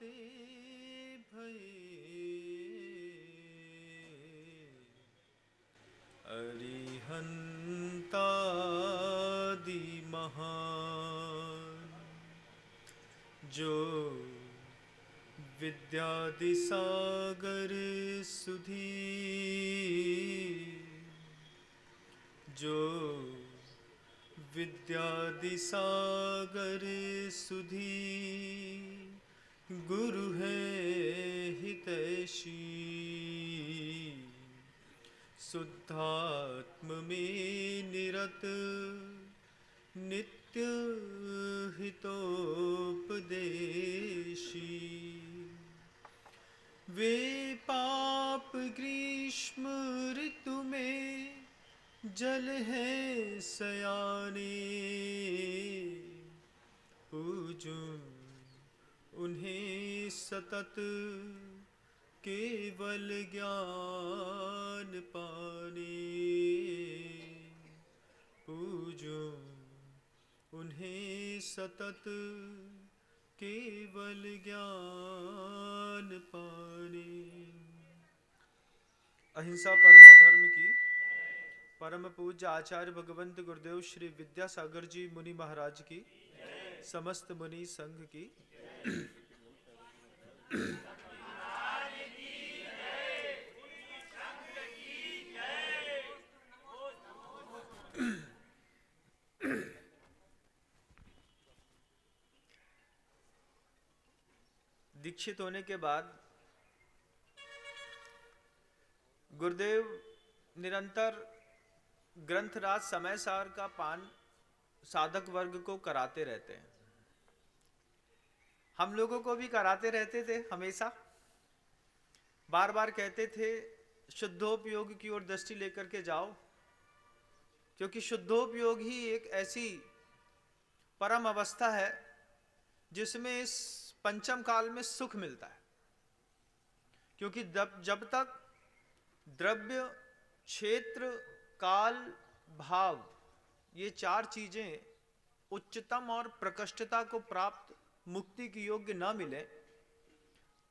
ते भये अरिहंतादि महान जो विद्यादि सागर सुधीर जो विद्यादि सागर सुधीर गुरु है हितैषी शुद्धात्म में निरत नित्य हितोपदेशी वे पाप ग्रीष्म ऋतु में जल है सयाने पूजूं उन्हें सतत केवल ज्ञान पाने पूजूं उन्हें सतत केवल ज्ञान पाने। अहिंसा परमो धर्म की परम पूज्य आचार्य भगवंत गुरुदेव श्री विद्यासागर जी मुनि महाराज की समस्त मुनि संघ की दीक्षित होने के बाद गुरुदेव निरंतर ग्रंथराज समय सार का पान साधक वर्ग को कराते रहते हैं। हम लोगों को भी कराते रहते थे, हमेशा बार बार कहते थे शुद्धोपयोग की ओर दृष्टि लेकर के जाओ, क्योंकि शुद्धोपयोग ही एक ऐसी परम अवस्था है जिसमें इस पंचम काल में सुख मिलता है। क्योंकि जब तक द्रव्य, क्षेत्र, काल, भाव ये चार चीजें उच्चतम और प्रकृष्टता को प्राप्त मुक्ति की योग्य न मिले,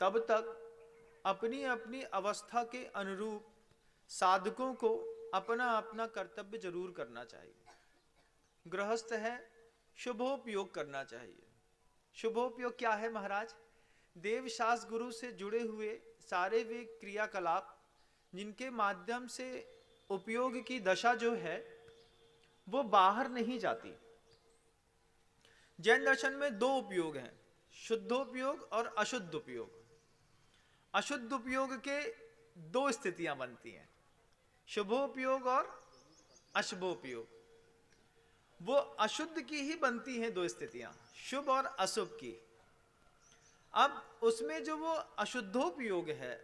तब तक अपनी अपनी अवस्था के अनुरूप साधकों को अपना अपना कर्तव्य जरूर करना चाहिए। गृहस्थ है, शुभोपयोग करना चाहिए। शुभोपयोग क्या है महाराज? देव शास्त्र गुरु से जुड़े हुए सारे वे क्रियाकलाप जिनके माध्यम से उपयोग की दशा जो है वो बाहर नहीं जाती। जैन दर्शन में दो उपयोग हैं, शुद्धोपयोग और अशुद्ध उपयोग। अशुद्ध उपयोग के दो स्थितियां बनती हैं, शुभोपयोग और अशुभोपयोग। वो अशुद्ध की ही बनती हैं दो स्थितियां, शुभ और अशुभ की। अब उसमें जो वो अशुद्धोपयोग है,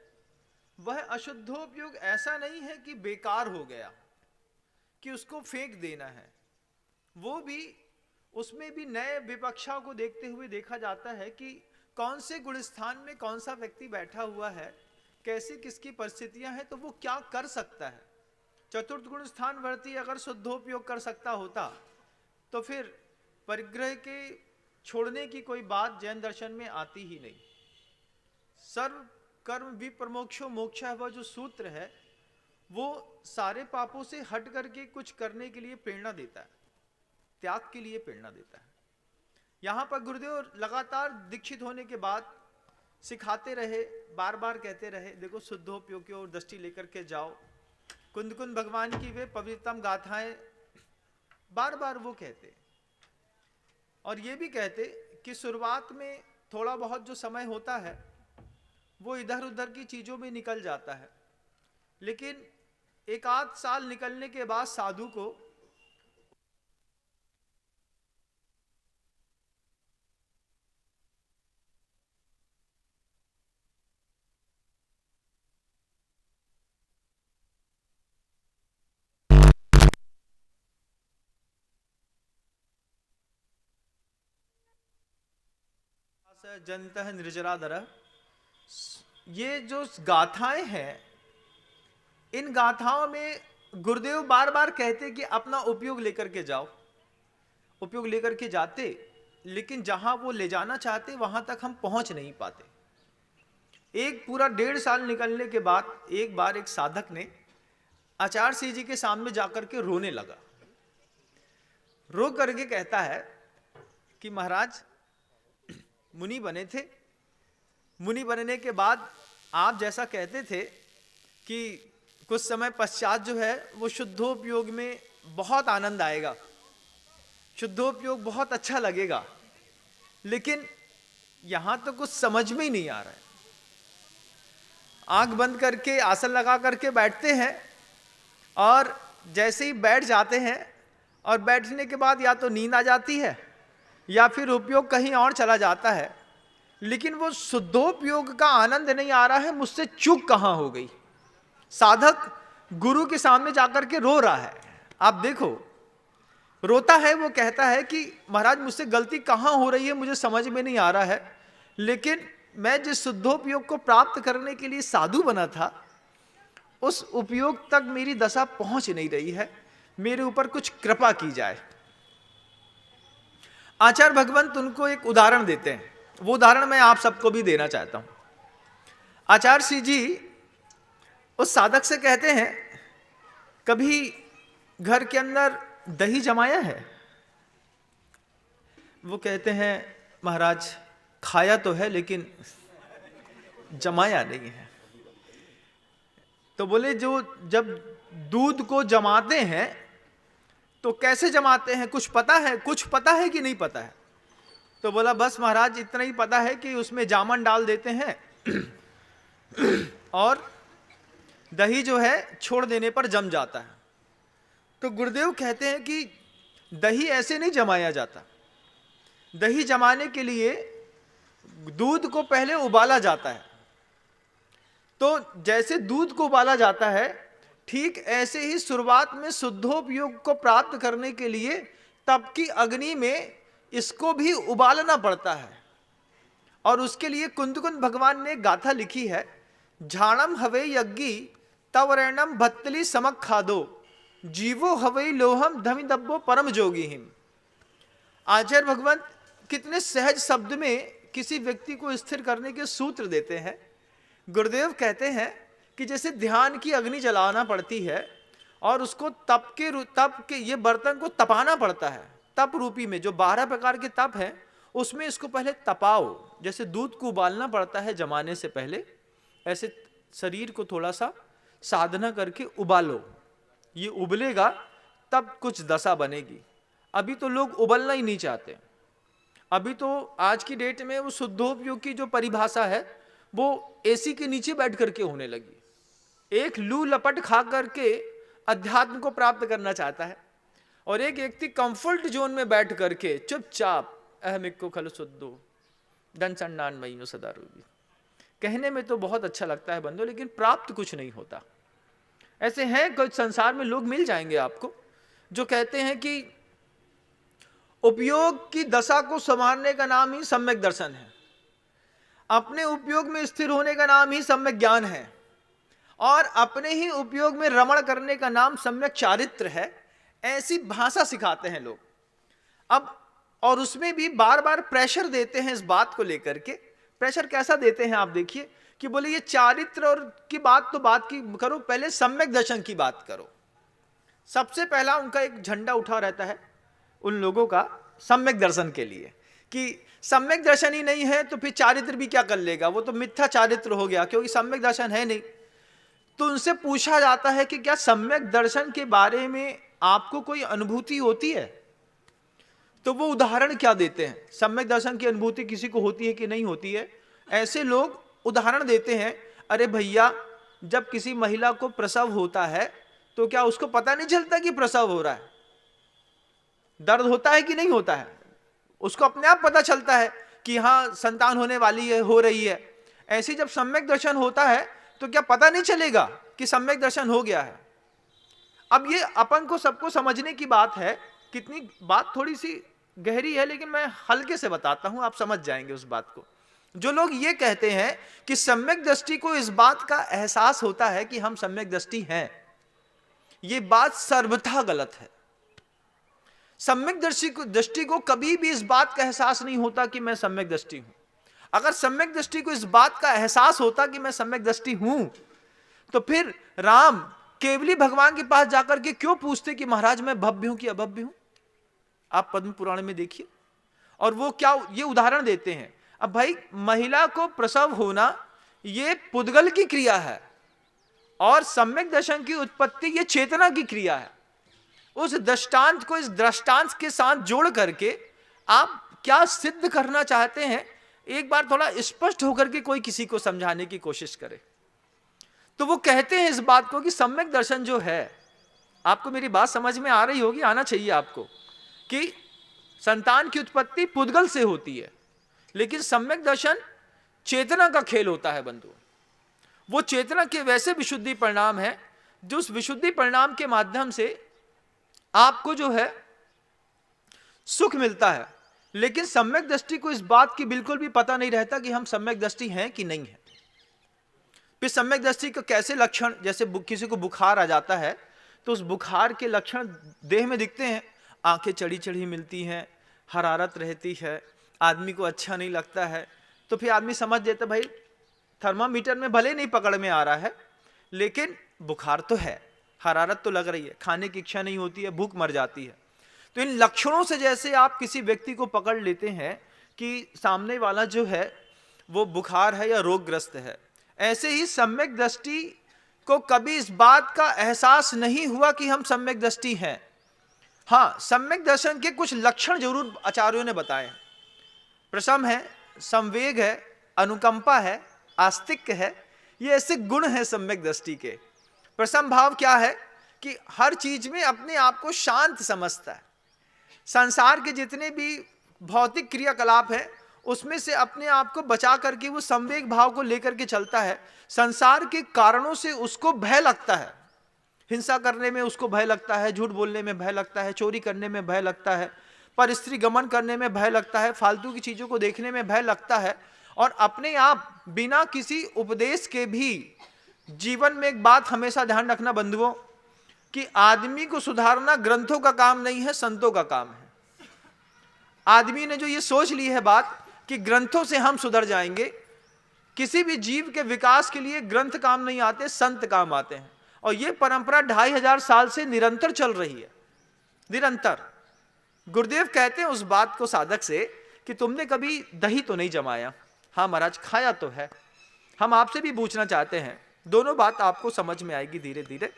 वह अशुद्धोपयोग ऐसा नहीं है कि बेकार हो गया, कि उसको फेंक देना है। वो भी, उसमें भी नए विपक्षा को देखते हुए देखा जाता है कि कौन से गुण स्थान में कौन सा व्यक्ति बैठा हुआ है, कैसी किसकी परिस्थितियां हैं, तो वो क्या कर सकता है। चतुर्थ गुण स्थान वर्ती अगर शुद्धोपयोग कर सकता होता तो फिर परिग्रह के छोड़ने की कोई बात जैन दर्शन में आती ही नहीं। सर्व कर्म विप्रमोक्षो मोक्ष है, वह जो सूत्र है वो सारे पापों से हट करके कुछ करने के लिए प्रेरणा देता है, त्याग के लिए प्रेरणा देता है। यहां पर गुरुदेव लगातार दीक्षित होने के बाद सिखाते रहे, बार बार कहते रहे, देखो शुद्धोपयोग की ओर दृष्टि लेकर के जाओ। कुंद कुंद भगवान की वे पवित्रतम गाथाएं बार बार वो कहते, और ये भी कहते कि शुरुआत में थोड़ा बहुत जो समय होता है वो इधर उधर की चीजों में निकल जाता है, लेकिन एक आध साल निकलने के बाद साधु को जनतः निर्जराधर, ये जो गाथाएं हैं, इन गाथाओं में गुरुदेव बार बार कहते कि अपना उपयोग लेकर के जाओ। उपयोग लेकर के जाते, लेकिन जहां वो ले जाना चाहते वहां तक हम पहुंच नहीं पाते। एक पूरा 1.5 साल निकलने के बाद एक बार एक साधक ने आचार्य सिंह जी के सामने जाकर के रोने लगा। रो करके कहता है कि महाराज, मुनि बने थे, मुनि बनने के बाद आप जैसा कहते थे कि कुछ समय पश्चात जो है वो शुद्धोपयोग में बहुत आनंद आएगा, शुद्धोपयोग बहुत अच्छा लगेगा, लेकिन यहां तो कुछ समझ में ही नहीं आ रहा है। आंख बंद करके आसन लगा करके बैठते हैं और जैसे ही बैठ जाते हैं और बैठने के बाद या तो नींद आ जाती है या फिर उपयोग कहीं और चला जाता है, लेकिन वो शुद्धोपयोग का आनंद नहीं आ रहा है। मुझसे चूक कहाँ हो गई। साधक गुरु के सामने जाकर के रो रहा है, आप देखो रोता है। वो कहता है कि महाराज मुझसे गलती कहाँ हो रही है मुझे समझ में नहीं आ रहा है, लेकिन मैं जिस शुद्धोपयोग को प्राप्त करने के लिए साधु बना था उस उपयोग तक मेरी दशा पहुंच नहीं रही है, मेरे ऊपर कुछ कृपा की जाए। आचार्य भगवंत उनको एक उदाहरण देते हैं, वो उदाहरण मैं आप सबको भी देना चाहता हूं। आचार्य सिंह जी उस साधक से कहते हैं, कभी घर के अंदर दही जमाया है? वो कहते हैं महाराज खाया तो है लेकिन जमाया नहीं है। तो बोले जो जब दूध को जमाते हैं तो कैसे जमाते हैं, कुछ पता है? कुछ पता है कि नहीं पता है? तो बोला बस महाराज इतना ही पता है कि उसमें जामन डाल देते हैं और दही जो है छोड़ देने पर जम जाता है। तो गुरुदेव कहते हैं कि दही ऐसे नहीं जमाया जाता। दही जमाने के लिए दूध को पहले उबाला जाता है। तो जैसे दूध को उबाला जाता है, ठीक ऐसे ही शुरुआत में शुद्धोपयोग को प्राप्त करने के लिए तप की अग्नि में इसको भी उबालना पड़ता है। और उसके लिए कुंदकुंद भगवान ने गाथा लिखी है, झाणम हवे यज्ञी तवरणम भत्तली समक खादो जीवो हवई लोहम धमि दब्बो परम जोगी हिम। आचार्य भगवंत कितने सहज शब्द में किसी व्यक्ति को स्थिर करने के सूत्र देते हैं। गुरुदेव कहते हैं कि जैसे ध्यान की अग्नि जलाना पड़ती है और उसको तप के ये बर्तन को तपाना पड़ता है। तप रूपी में जो 12 प्रकार के तप है उसमें इसको पहले तपाओ। जैसे दूध को उबालना पड़ता है जमाने से पहले, ऐसे शरीर को थोड़ा सा साधना करके उबालो, ये उबलेगा तब कुछ दशा बनेगी। अभी तो लोग उबलना ही नहीं चाहते। अभी तो आज की डेट में वो शुद्धोपयोग की जो परिभाषा है वो एसी के नीचे बैठ करके होने लगी। एक लू लपट खा करके अध्यात्म को प्राप्त करना चाहता है और एक व्यक्ति कंफर्ट जोन में बैठ करके चुपचाप अहमिक खल शुद्धो दन सन्नान मई सदा रूबी। कहने में तो बहुत अच्छा लगता है बंदो, लेकिन प्राप्त कुछ नहीं होता। ऐसे हैं कुछ संसार में लोग मिल जाएंगे आपको जो कहते हैं कि उपयोग की दशा को संवारने का नाम ही सम्यक दर्शन है, अपने उपयोग में स्थिर होने का नाम ही सम्यक ज्ञान है, और अपने ही उपयोग में रमण करने का नाम सम्यक चारित्र है। ऐसी भाषा सिखाते हैं लोग अब, और उसमें भी बार बार प्रेशर देते हैं इस बात को लेकर के। प्रेशर कैसा देते हैं आप देखिए कि बोले ये चारित्र और की बात तो बात की करो, पहले सम्यक दर्शन की बात करो। सबसे पहला उनका एक झंडा उठा रहता है उन लोगों का सम्यक दर्शन के लिए कि सम्यक दर्शन ही नहीं है तो फिर चारित्र भी क्या कर लेगा, वो तो मिथ्या चारित्र हो गया क्योंकि सम्यक दर्शन है नहीं। तो उनसे पूछा जाता है कि क्या सम्यक दर्शन के बारे में आपको कोई अनुभूति होती है? तो वो उदाहरण क्या देते हैं, सम्यक दर्शन की अनुभूति किसी को होती है कि नहीं होती है। ऐसे लोग उदाहरण देते हैं, अरे भैया जब किसी महिला को प्रसव होता है तो क्या उसको पता नहीं चलता कि प्रसव हो रहा है? दर्द होता है कि नहीं होता है? उसको अपने आप पता चलता है कि हाँ संतान होने वाली है, हो रही है। ऐसे जब सम्यक दर्शन होता है तो क्या पता नहीं चलेगा कि सम्यक दर्शन हो गया है? अब ये अपन को सबको समझने की बात है, कितनी बात थोड़ी सी गहरी है लेकिन मैं हल्के से बताता हूं, आप समझ जाएंगे उस बात को। जो लोग ये कहते हैं कि सम्यक दृष्टि को इस बात का एहसास होता है कि हम सम्यक दृष्टि हैं, ये बात सर्वथा गलत है। सम्यक दृष्टि को कभी भी इस बात का एहसास नहीं होता कि मैं सम्यक दृष्टि हूं। अगर सम्यक दृष्टि को इस बात का एहसास होता कि मैं सम्यक दृष्टि हूं, तो फिर राम केवली भगवान के पास जाकर के क्यों पूछते कि महाराज मैं भव्य हूं कि अभव्य हूं? आप पद्म पुराण में देखिए, और वो क्या ये उदाहरण देते हैं। अब भाई महिला को प्रसव होना ये पुद्गल की क्रिया है, और सम्यक दर्शन की उत्पत्ति ये चेतना की क्रिया है। उस दृष्टांत को इस दृष्टांत के साथ जोड़ करके आप क्या सिद्ध करना चाहते हैं, एक बार थोड़ा स्पष्ट होकर के कोई किसी को समझाने की कोशिश करे। तो वो कहते हैं इस बात को कि सम्यक दर्शन जो है, आपको मेरी बात समझ में आ रही होगी, आना चाहिए आपको, कि संतान की उत्पत्ति पुद्गल से होती है, लेकिन सम्यक दर्शन चेतना का खेल होता है बंधु। वो चेतना के वैसे विशुद्धि परिणाम है जो उस विशुद्धि परिणाम के माध्यम से आपको जो है सुख मिलता है, लेकिन सम्यक दृष्टि को इस बात की बिल्कुल भी पता नहीं रहता कि हम सम्यक दृष्टि हैं कि नहीं है। फिर सम्यक दृष्टि का कैसे लक्षण, जैसे किसी को बुखार आ जाता है तो उस बुखार के लक्षण देह में दिखते हैं, आंखें चढ़ी चढ़ी मिलती हैं, हरारत रहती है, आदमी को अच्छा नहीं लगता है, तो फिर आदमी समझ देता भाई थर्मामीटर में भले नहीं पकड़ में आ रहा है, लेकिन बुखार तो है, हरारत तो लग रही है, खाने की इच्छा नहीं होती है, भूख मर जाती है। तो इन लक्षणों से जैसे आप किसी व्यक्ति को पकड़ लेते हैं कि सामने वाला जो है वो बुखार है या रोगग्रस्त है, ऐसे ही सम्यक दृष्टि को कभी इस बात का एहसास नहीं हुआ कि हम सम्यक दृष्टि हैं। हाँ, सम्यक दर्शन के कुछ लक्षण जरूर आचार्यों ने बताए हैं। प्रशम है, संवेग है, अनुकंपा है, आस्तिक्य है, ये ऐसे गुण हैं सम्यक दृष्टि के। प्रशम भाव क्या है कि हर चीज में अपने आप को शांत समझता है। संसार के जितने भी भौतिक क्रियाकलाप है उसमें से अपने आप को बचा करके वो संवेग भाव को लेकर के चलता है। संसार के कारणों से उसको भय लगता है, हिंसा करने में उसको भय लगता है, झूठ बोलने में भय लगता है, चोरी करने में भय लगता है, पर स्त्री गमन करने में भय लगता है, फालतू की चीजों को देखने में भय लगता है। और अपने आप बिना किसी उपदेश के भी जीवन में एक बात हमेशा ध्यान रखना बंधुओं, कि आदमी को सुधारना ग्रंथों का काम नहीं है, संतों का काम है। आदमी ने जो ये सोच ली है बात कि ग्रंथों से हम सुधर जाएंगे, किसी भी जीव के विकास के लिए ग्रंथ काम नहीं आते, संत काम आते हैं। और ये परंपरा 2500 साल से निरंतर चल रही है, निरंतर। गुरुदेव कहते हैं उस बात को साधक से कि तुमने कभी दही तो नहीं जमाया? हाँ महाराज, खाया तो है। हम आपसे भी पूछना चाहते हैं, दोनों बात आपको समझ में आएगी धीरे धीरे।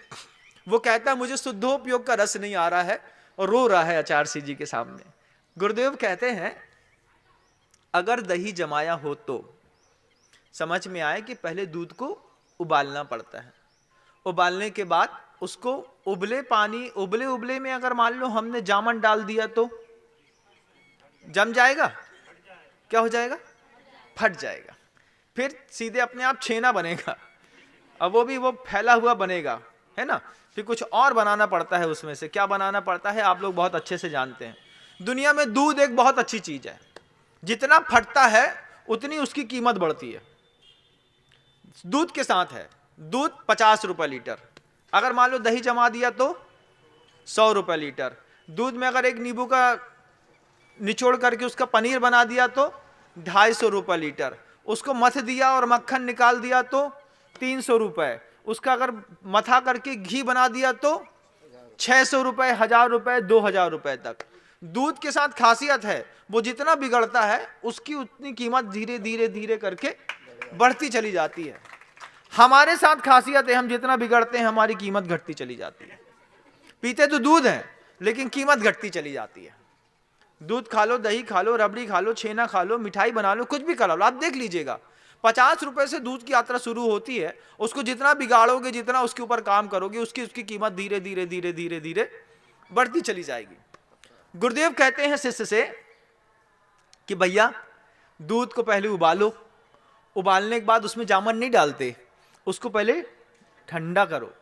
वो कहता है मुझे शुद्धोपयोग का रस नहीं आ रहा है, और रो रहा है आचार्य जी के सामने। गुरुदेव कहते हैं अगर दही जमाया हो तो समझ में आए कि पहले दूध को उबालना पड़ता है, उबालने के बाद उसको उबले पानी, उबले उबले में अगर मान लो हमने जामन डाल दिया तो जम जाएगा, क्या हो जाएगा? फट जाएगा। फिर सीधे अपने आप छेना बनेगा, अब वो भी वो फैला हुआ बनेगा, है ना। फिर कुछ और बनाना पड़ता है, उसमें से क्या बनाना पड़ता है आप लोग बहुत अच्छे से जानते हैं। दुनिया में दूध एक बहुत अच्छी चीज है, जितना फटता है उतनी उसकी कीमत बढ़ती है। दूध के साथ है, दूध 50 रुपए लीटर, अगर मान लो दही जमा दिया तो 100 रुपए लीटर। दूध में अगर एक नींबू का निचोड़ करके उसका पनीर बना दिया तो 250 रुपए लीटर। उसको मथ दिया और मक्खन निकाल दिया तो 300 रुपए। उसका अगर मथा करके घी बना दिया तो 600 रुपए, 1000 रुपए, 2000 रुपए तक। दूध के साथ खासियत है वो जितना बिगड़ता है उसकी उतनी कीमत धीरे धीरे धीरे करके बढ़ती चली जाती है। हमारे साथ खासियत है हम जितना बिगड़ते हैं हमारी कीमत घटती चली जाती है। पीते तो दूध है लेकिन कीमत घटती चली जाती है। दूध खा लो, दही खा लो, रबड़ी खा लो, छेना खा लो, मिठाई बना लो, कुछ भी करा लो, आप देख लीजिएगा 50 रुपए से दूध की यात्रा शुरू होती है। उसको जितना बिगाड़ोगे, जितना उसके ऊपर काम करोगे, उसकी कीमत धीरे धीरे धीरे धीरे धीरे बढ़ती चली जाएगी। गुरुदेव कहते हैं शिष्य से कि भैया दूध को पहले उबालो, उबालने के बाद उसमें जामन नहीं डालते, उसको पहले ठंडा करो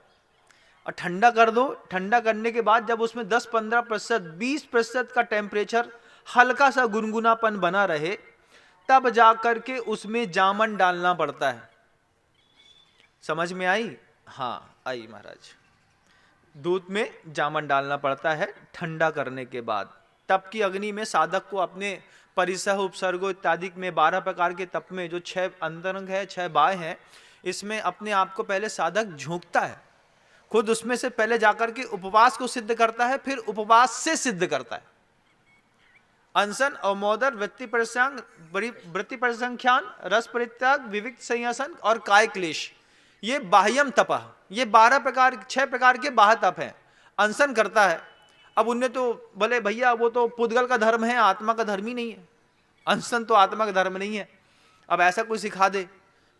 और ठंडा कर दो। ठंडा करने के बाद जब उसमें 10-15%, 20% का टेम्परेचर हल्का सा गुनगुनापन बना रहे, तब जाकर के उसमें जामन डालना पड़ता है। समझ में आई? हाँ आई महाराज। दूध में जामन डालना पड़ता है ठंडा करने के बाद। तप की अग्नि में साधक को अपने परिसह, उपसर्गो इत्यादि में 12 प्रकार के तप में जो 6 अंतरंग है, 6 बाह्य हैं, इसमें अपने आप को पहले साधक झोंकता है, खुद उसमें से पहले जाकर के उपवास को सिद्ध करता है, फिर उपवास से सिद्ध करता है। अनशन, अवमोदन, वृत्ति परिसंख्यान, रस परित्याग, विविक्त संयसन और काय क्लेश, ये बाह्यम तपः, ये 6 प्रकार के बाह्य तप हैं। अनशन करता है, अब उनने तो भले भैया वो तो पुद्गल का धर्म है, आत्मा का धर्म ही नहीं है, अनशन तो आत्मा का धर्म नहीं है। अब ऐसा कोई सिखा दे,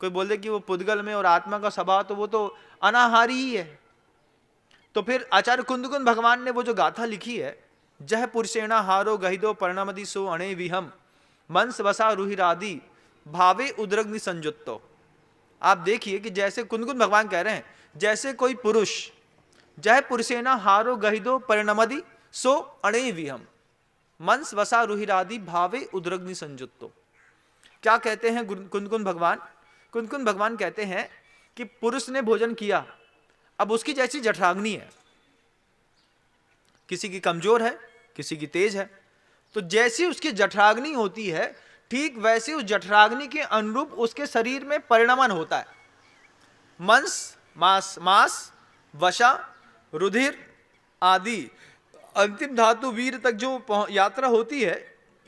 कोई बोल दे कि वो पुद्गल में और आत्मा का स्वभाव तो वो तो अनाहारी ही है, तो फिर आचार्य कुंदकुंद भगवान ने वो जो गाथा लिखी है, जह पुरुषेणा हारो गहिदो परिणमति सो अणे विहम मंस वसा रुहिरादि भावे उद्रग्नि संयुक्तो। आप देखिए कि जैसे कुंदकुंद भगवान कह रहे हैं, जैसे कोई पुरुष जह पुरुषेना हारो गहिदो परिणमति सो अणे विहम मंस वसा रुहिरादि भावे उद्रग्नि संयुक्तो। क्या कहते हैं कुंदकुंद भगवान? कुंदकुंद भगवान कहते हैं कि पुरुष ने भोजन किया, अब उसकी जैसी जठराग्नि है, किसी की कमजोर है, किसी की तेज है, तो जैसी उसकी जठराग्नि होती है, ठीक वैसे उस जठराग्नि के अनुरूप उसके शरीर में परिणमन होता है। मंस, मांस, वशा, रुधिर आदि अंतिम धातु वीर तक जो यात्रा होती है,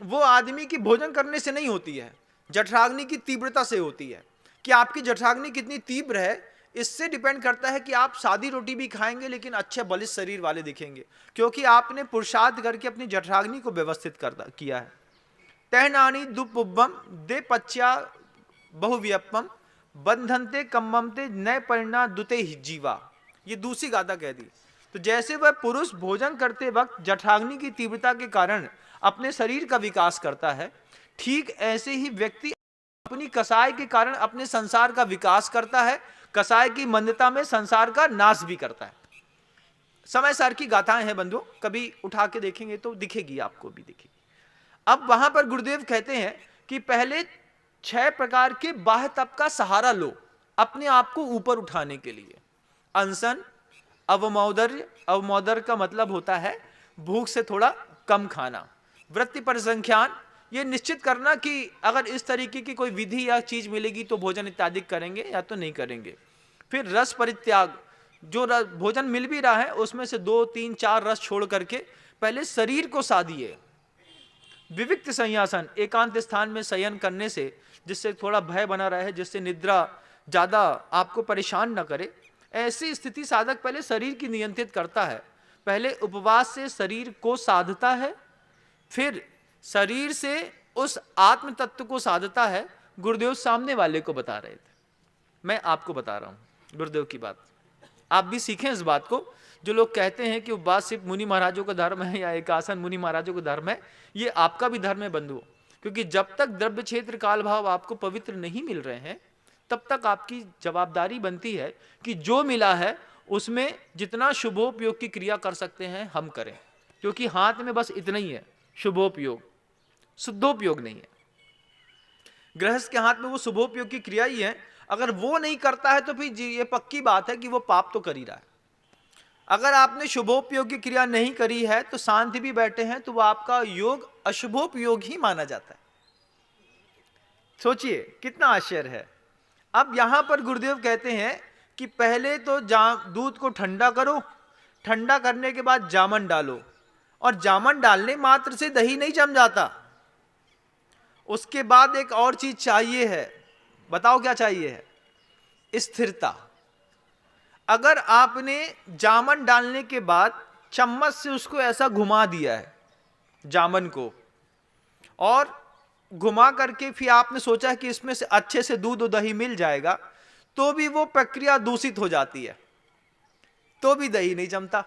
वो आदमी की भोजन करने से नहीं होती है, जठराग्नि की तीव्रता से होती है। कि आपकी जठराग्नि कितनी तीव्र है, इससे डिपेंड करता है कि आप सादी रोटी भी खाएंगे लेकिन अच्छे बलिष्ठ शरीर वाले दिखेंगे, क्योंकि आपने पुरुषार्थ करके अपनी जठराग्नि को व्यवस्थित किया है। तहनानी दुपुब्बम दे पच्या बहुव्यपम बंधनते कम्ममते नय परिणा दुते जीवा, ये दूसरी गाथा कह दी। तो जैसे वह पुरुष भोजन करते वक्त जठराग्नि की तीव्रता के कारण अपने शरीर का विकास करता है, ठीक ऐसे ही व्यक्ति अपनी कसाय के कारण अपने संसार का विकास करता है, कसाय की मंदता में संसार का नाश भी करता है। समय सार की गाथाएं हैं बंधुओं, कभी उठा के देखेंगे तो दिखेगी, आपको भी दिखेगी। अब वहां पर गुरुदेव कहते हैं कि पहले 6 प्रकार के बाह्य तप का सहारा लो अपने आप को ऊपर उठाने के लिए। अनशन, अवमौदर्य, अवमौदर्य का मतलब होता है भूख से थोड़ा कम खाना। वृत्ति परिसंख्यान, ये निश्चित करना कि अगर इस तरीके की कोई विधि या चीज मिलेगी तो भोजन इत्यादि करेंगे या तो नहीं करेंगे। फिर रस परित्याग, जो भोजन मिल भी रहा है उसमें से 2, 3, 4 रस छोड़ करके पहले शरीर को साधिए। विविक्त संयासन, एकांत स्थान में शयन करने से जिससे थोड़ा भय बना रहे, जिससे निद्रा ज्यादा आपको परेशान न करे, ऐसी स्थिति साधक पहले शरीर की नियंत्रित करता है। पहले उपवास से शरीर को साधता है, फिर शरीर से उस आत्म तत्व को साधता है। गुरुदेव सामने वाले को बता रहे थे, मैं आपको बता रहा हूं गुरुदेव की बात, आप भी सीखें इस बात को। जो लोग कहते हैं कि उपवास सिर्फ मुनि महाराजों का धर्म है या एकासन मुनि महाराजों का धर्म है, ये आपका भी धर्म है बंधुओं, क्योंकि जब तक द्रव्य क्षेत्र काल भाव आपको पवित्र नहीं मिल रहे हैं, तब तक आपकी जवाबदारी बनती है कि जो मिला है उसमें जितना शुभोपयोग की क्रिया कर सकते हैं हम करें, क्योंकि हाथ में बस इतना ही है शुभोपयोग, शुद्धोपयोग नहीं है। गृहस्थ के हाथ में वो शुभोपयोग की क्रिया ही है, अगर वो नहीं करता है तो फिर ये पक्की बात है कि वो पाप तो कर ही रहा है। अगर आपने शुभोपयोग की क्रिया नहीं करी है तो शांति भी बैठे हैं तो वो आपका योग अशुभोपयोग ही माना जाता है। सोचिए कितना आश्चर्य है। अब यहां पर गुरुदेव कहते हैं कि पहले तो दूध को ठंडा करो, ठंडा करने के बाद जामन डालो, और जामन डालने मात्र से दही नहीं जम जाता, उसके बाद एक और चीज चाहिए है। बताओ क्या चाहिए है? स्थिरता। अगर आपने जामन डालने के बाद चम्मच से उसको ऐसा घुमा दिया है जामन को, और घुमा करके फिर आपने सोचा कि इसमें से अच्छे से दूध और दही मिल जाएगा, तो भी वो प्रक्रिया दूषित हो जाती है, तो भी दही नहीं जमता।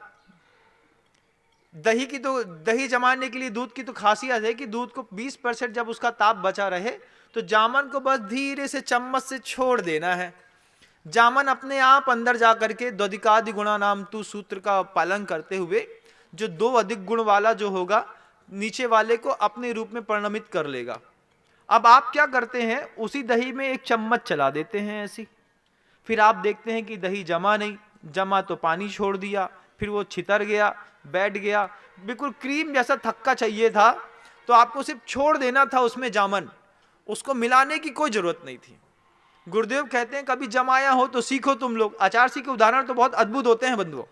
दही जमाने के लिए दूध की तो खासियत है कि दूध को 20% जब उसका ताप बचा रहे तो जामन को बस धीरे से चम्मच से छोड़ देना है। जामन अपने आप अंदर जाकर के द्वधिकादि गुणा नाम तू सूत्र का पालन करते हुए जो 2 अधिक गुण वाला जो होगा नीचे वाले को अपने रूप में परिणमित कर लेगा। अब आप क्या करते हैं, उसी दही में 1 चम्मच चला देते हैं ऐसी, फिर आप देखते हैं कि दही जमा नहीं, जमा तो पानी छोड़ दिया, फिर वो छितर गया, बैठ गया, बिल्कुल क्रीम जैसा थक्का चाहिए था तो आपको सिर्फ छोड़ देना था उसमें जामन, उसको मिलाने की कोई जरूरत नहीं थी। गुरुदेव कहते हैं कभी जमाया हो तो सीखो तुम लोग। आचार्य के उदाहरण तो बहुत अद्भुत होते हैं बंधुओं,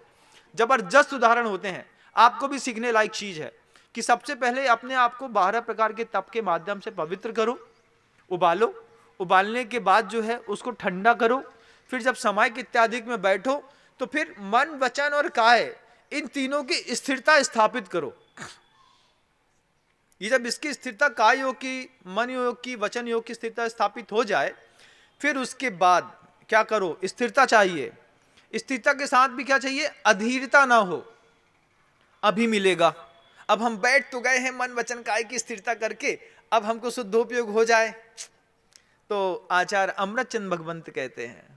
जबरदस्त उदाहरण होते हैं। आपको भी सीखने लायक चीज है कि सबसे पहले अपने आप को 12 प्रकार के तप के माध्यम से पवित्र करो, उबालो, उबालने के बाद जो है उसको ठंडा करो, फिर जब समायिक इत्यादि में बैठो तो फिर मन, वचन और काय इन तीनों की स्थिरता स्थापित करो। ये जब इसकी स्थिरता काय योग की, मन योग की, वचन योग की स्थिरता स्थापित हो जाए, फिर उसके बाद क्या करो, स्थिरता चाहिए। स्थिरता के साथ भी क्या चाहिए, अधीरता ना हो। अभी मिलेगा, अब हम बैठ तो गए हैं मन वचन काय की स्थिरता करके, अब हमको शुद्धोपयोग हो जाए। तो आचार्य अमृतचंद भगवंत कहते हैं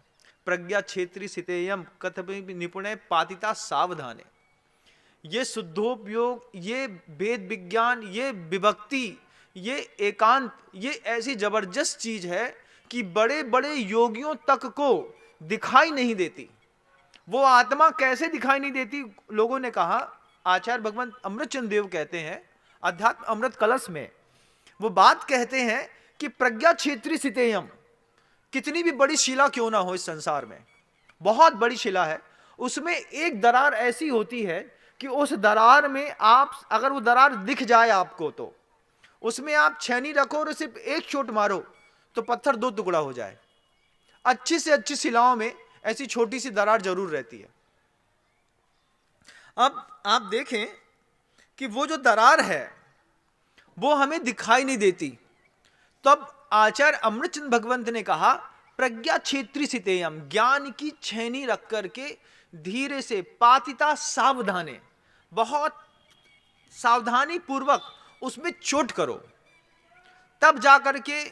प्रज्ञा क्षेत्री सितेयम कथम निपुणे पातिता सावधाने। ये शुद्धोपयोग, ये वेद विज्ञान, ये विभक्ति, ये एकांत, ये ऐसी जबरदस्त चीज है कि बड़े बड़े योगियों तक को दिखाई नहीं देती। वो आत्मा कैसे दिखाई नहीं देती, लोगों ने कहा, आचार्य भगवंत अमृतचंद देव कहते हैं अध्यात्म अमृत कलश में, वो बात कहते हैं कि प्रज्ञा क्षेत्री सितेयम, कितनी भी बड़ी शिला क्यों ना हो इस संसार में, बहुत बड़ी शिला है, उसमें एक दरार ऐसी होती है कि उस दरार में आप, अगर वो दरार दिख जाए आपको तो उसमें आप छेनी रखो और सिर्फ एक चोट मारो तो पत्थर 2 टुकड़ा हो जाए। अच्छी से अच्छी शिलाओं में ऐसी छोटी सी दरार जरूर रहती है। अब आप देखें कि वो जो दरार है वो हमें दिखाई नहीं देती। तब आचार्य अमृतचंद भगवंत ने कहा प्रज्ञा क्षेत्री सितेयम, ज्ञान की छेनी रख करके धीरे से पातिता सावधाने, बहुत सावधानी पूर्वक उसमें चोट करो, तब जाकर के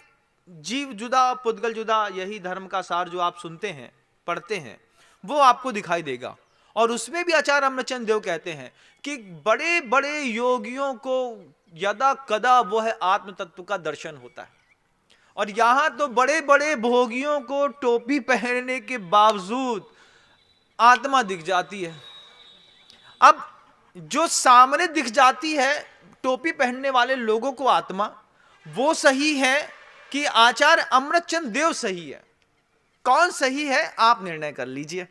जीव जुदा पुद्गल जुदा, यही धर्म का सार जो आप सुनते हैं पढ़ते हैं वो आपको दिखाई देगा। और उसमें भी आचार्य अमृतचंद देव कहते हैं कि बड़े बड़े योगियों को यदा कदा वो है आत्म तत्व का दर्शन होता है, और यहां तो बड़े बड़े भोगियों को टोपी पहनने के बावजूद आत्मा दिख जाती है। अब जो सामने दिख जाती है टोपी पहनने वाले लोगों को आत्मा, वो सही है कि आचार्य अमृतचंद देव सही है? कौन सही है आप निर्णय कर लीजिए।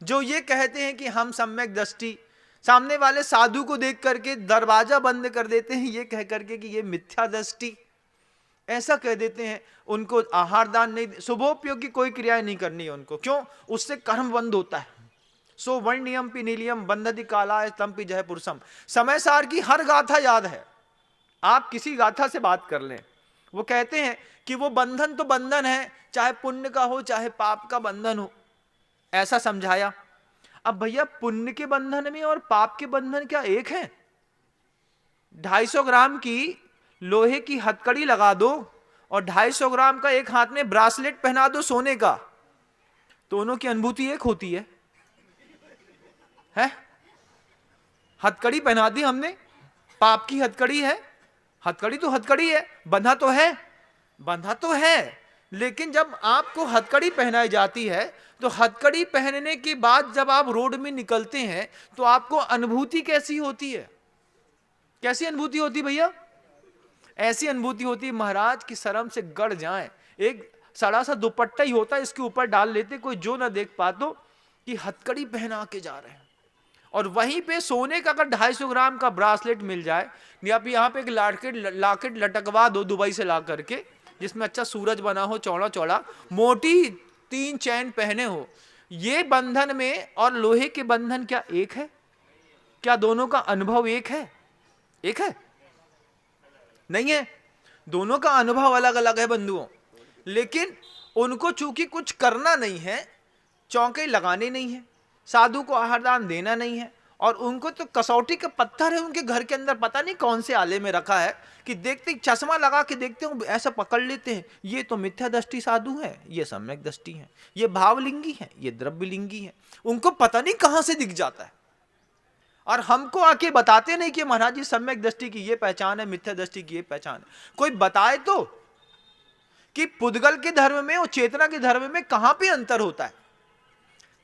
जो ये कहते हैं कि हम सम्यक दृष्टि, सामने वाले साधु को देख करके दरवाजा बंद कर देते हैं ये कह करके कि ये मिथ्या दृष्टि, ऐसा कह देते हैं। उनको आहार दान नहीं, शुभोपयोग की कोई क्रियाएं नहीं करनी है उनको, क्यों? उससे कर्म बंद होता है। सो वर्ण नियम पी नीलियम बंधति काला तम पी जय पुरुषम। समय सार की हर गाथा याद है, आप किसी गाथा से बात कर लें, वो कहते हैं कि वो बंधन तो बंधन है, चाहे पुण्य का हो चाहे पाप का बंधन हो, ऐसा समझाया। अब भैया पुण्य के बंधन में और पाप के बंधन क्या एक है? 250 ग्राम की लोहे की हथकड़ी लगा दो और 250 ग्राम का एक हाथ में ब्रासलेट पहना दो सोने का, दोनों की अनुभूति एक होती है? हथकड़ी पहना दी हमने, पाप की हथकड़ी है, हथकड़ी तो हथकड़ी है, बंधा तो है, बंधा तो है, लेकिन जब आपको हथकड़ी पहनाई जाती है तो हथकड़ी पहनने के बाद जब आप रोड में निकलते हैं तो आपको अनुभूति कैसी होती है? कैसी अनुभूति होती भैया? ऐसी अनुभूति होती है महाराज की शर्म से गड़ जाए, एक सड़ा सा दुपट्टा ही होता है इसके ऊपर डाल लेते, कोई जो ना देख पातो कि हथकड़ी पहना के जा रहे हैं। और वहीं पे सोने का अगर 250 ग्राम का ब्रासलेट मिल जाए, या फिर यहाँ पे एक लॉकेट लटकवा दो दुबई से ला करके, जिसमें अच्छा सूरज बना हो, चौड़ा चौड़ा, मोटी 3 चैन पहने हो, ये बंधन में और लोहे के बंधन क्या एक है? क्या दोनों का अनुभव एक है? एक है? नहीं है, दोनों का अनुभव अलग अलग है बंधुओं। लेकिन उनको चूंकि कुछ करना नहीं है, चौके लगाने नहीं है, साधु को आहार दान देना नहीं है, और उनको तो कसौटी का पत्थर है उनके घर के अंदर, पता नहीं कौन से आले में रखा है कि देखते चश्मा लगा के देखते हो ऐसा पकड़ लेते हैं, ये तो मिथ्या दृष्टि साधु है, ये सम्यक दृष्टि है, ये भावलिंगी है, ये द्रव्यलिंगी है। उनको पता नहीं कहां से दिख जाता है, और हमको आके बताते नहीं कि महाराज जी सम्यक दृष्टि की ये पहचान है, मिथ्या दृष्टि की ये पहचान है। कोई बताए तो कि पुद्गल के धर्म में और चेतना के धर्म में कहां पे अंतर होता है।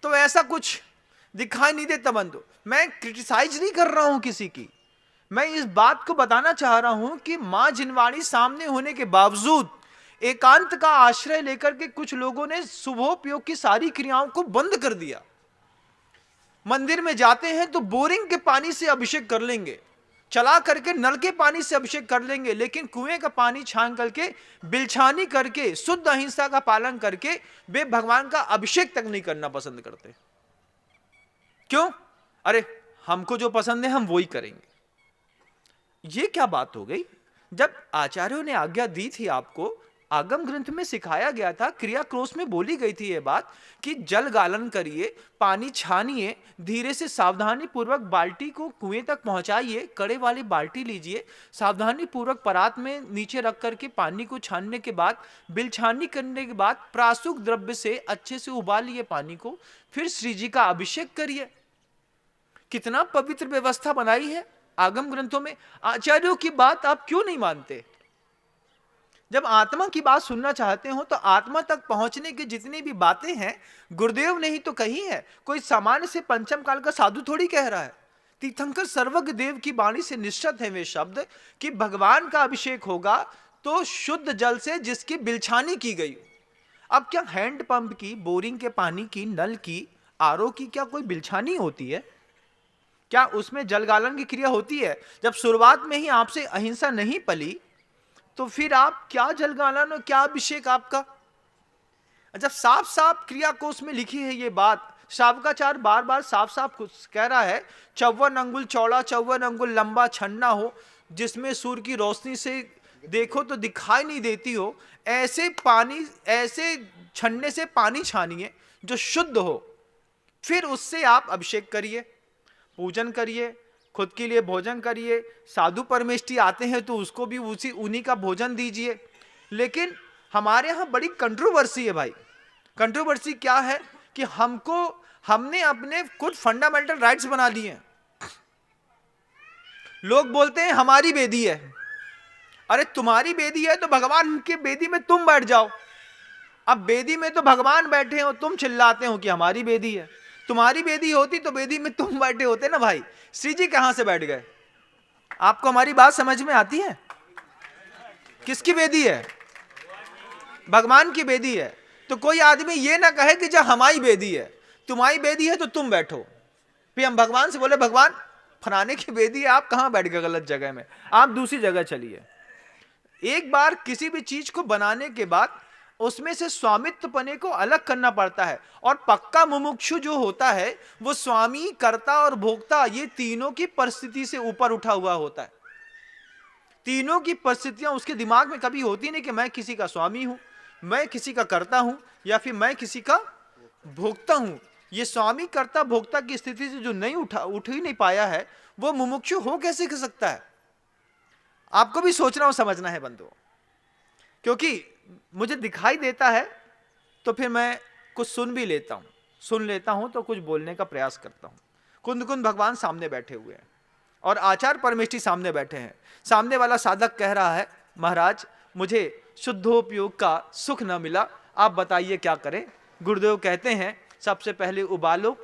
तो ऐसा कुछ दिखाई नहीं देता बंधु। मैं क्रिटिसाइज नहीं कर रहा हूं किसी की, मैं इस बात को बताना चाह रहा हूं कि मां जिनवाणी सामने होने के बावजूद एकांत का आश्रय लेकर के कुछ लोगों ने शुभोपयोग की सारी क्रियाओं को बंद कर दिया। मंदिर में जाते हैं तो बोरिंग के पानी से अभिषेक कर लेंगे, चला करके नल के पानी से अभिषेक कर लेंगे, लेकिन कुएं का पानी छान करके बिलछानी करके शुद्ध अहिंसा का पालन करके वे भगवान का अभिषेक तक नहीं करना पसंद करते। क्यों? अरे हमको जो पसंद है हम वही करेंगे। ये क्या बात हो गई? जब आचार्यों ने आज्ञा दी थी, आपको आगम ग्रंथ में सिखाया गया था, क्रिया क्रोश में बोली गई थी ये बात कि जल गालन करिए, पानी छानिए, धीरे से सावधानी पूर्वक बाल्टी को कुएं तक पहुंचाइए, कड़े वाली बाल्टी लीजिए, सावधानी पूर्वक परात में नीचे रख करके पानी को छानने के बाद बिलछानी करने के बाद प्रासुक द्रव्य से अच्छे से उबालिए पानी को, फिर श्री जी का अभिषेक करिए। कितना पवित्र व्यवस्था बनाई है आगम ग्रंथों में। आचार्यों की बात आप क्यों नहीं मानते? जब आत्मा की बात सुनना चाहते हो तो आत्मा तक पहुंचने की जितनी भी बातें हैं गुरुदेव ने ही तो कही है। कोई सामान्य से पंचम काल का साधु थोड़ी कह रहा है। तीर्थंकर सर्वज्ञ देव की वाणी से निश्चित है वे शब्द कि भगवान का अभिषेक होगा तो शुद्ध जल से जिसकी बिलछानी की गई। अब क्या हैंडपंप की, बोरिंग के पानी की, नल की, आरओ की क्या कोई बिलछानी होती है? क्या उसमें जलगालन की क्रिया होती है? जब शुरुआत में ही आपसे अहिंसा नहीं पली तो फिर आप क्या जलगालन और क्या अभिषेक आपका? जब साफ साफ क्रिया कोश में लिखी है ये बात, श्रावकाचार्य बार बार साफ साफ कह रहा है 54 अंगुल चौड़ा 54 अंगुल लंबा छन्ना हो, जिसमें सूर्य की रोशनी से देखो तो दिखाई नहीं देती हो, ऐसे पानी, ऐसे छन्ने से पानी छानिए जो शुद्ध हो, फिर उससे आप अभिषेक करिए, पूजन करिए, खुद के लिए भोजन करिए। साधु परमेष्ठी आते हैं तो उसको भी उन्हीं का भोजन दीजिए। लेकिन हमारे यहाँ बड़ी कंट्रोवर्सी है भाई। कंट्रोवर्सी क्या है कि हमने अपने कुछ फंडामेंटल राइट्स बना लिए हैं। लोग बोलते हैं हमारी बेदी है। अरे तुम्हारी बेदी है तो भगवान की बेदी में तुम बैठ जाओ। अब बेदी में तो भगवान बैठे हो, तुम चिल्लाते हो कि हमारी बेदी है। तुम्हारी बेदी होती तो बेदी में तुम बैठे होते ना भाई। श्री जी कहां से बैठ गए? आपको हमारी बात समझ में आती है? किसकी बेदी है? भगवान की बेदी है। तो कोई आदमी ये ना कहे कि जब हमारी बेदी है, तुम्हारी बेदी है तो तुम बैठो। फिर हम भगवान से बोले भगवान फलाने की बेदी है, आप कहां बैठ गए गलत जगह में, आप दूसरी जगह चलिए। एक बार किसी भी चीज को बनाने के बाद उसमें से स्वामित्व पने को अलग करना पड़ता है। और पक्का मुमुक्षु जो होता है वो स्वामी, कर्ता और भोक्ता, ये तीनों की परिस्थिति से ऊपर उठा हुआ होता है। तीनों की परिस्थितियां उसके दिमाग में कभी होती नहीं कि मैं किसी का स्वामी हूं, मैं किसी का कर्ता हूं, या फिर मैं किसी का भोक्ता हूं। ये स्वामी, कर्ता, भोक्ता की स्थिति से जो नहीं उठ ही नहीं पाया है, वो मुमुक्षु हो कैसे कर सकता है? आपको भी सोचना और समझना है बंधुओं। क्योंकि मुझे दिखाई देता है तो फिर मैं कुछ सुन भी लेता हूं, सुन लेता हूं तो कुछ बोलने का प्रयास करता हूं। कुंद कुंद भगवान सामने बैठे हुए हैं और आचार्य परमेष्ठी सामने बैठे हैं। सामने वाला साधक कह रहा है महाराज मुझे शुद्धोपयोग का सुख न मिला, आप बताइए क्या करें? गुरुदेव कहते हैं सबसे पहले उबालो,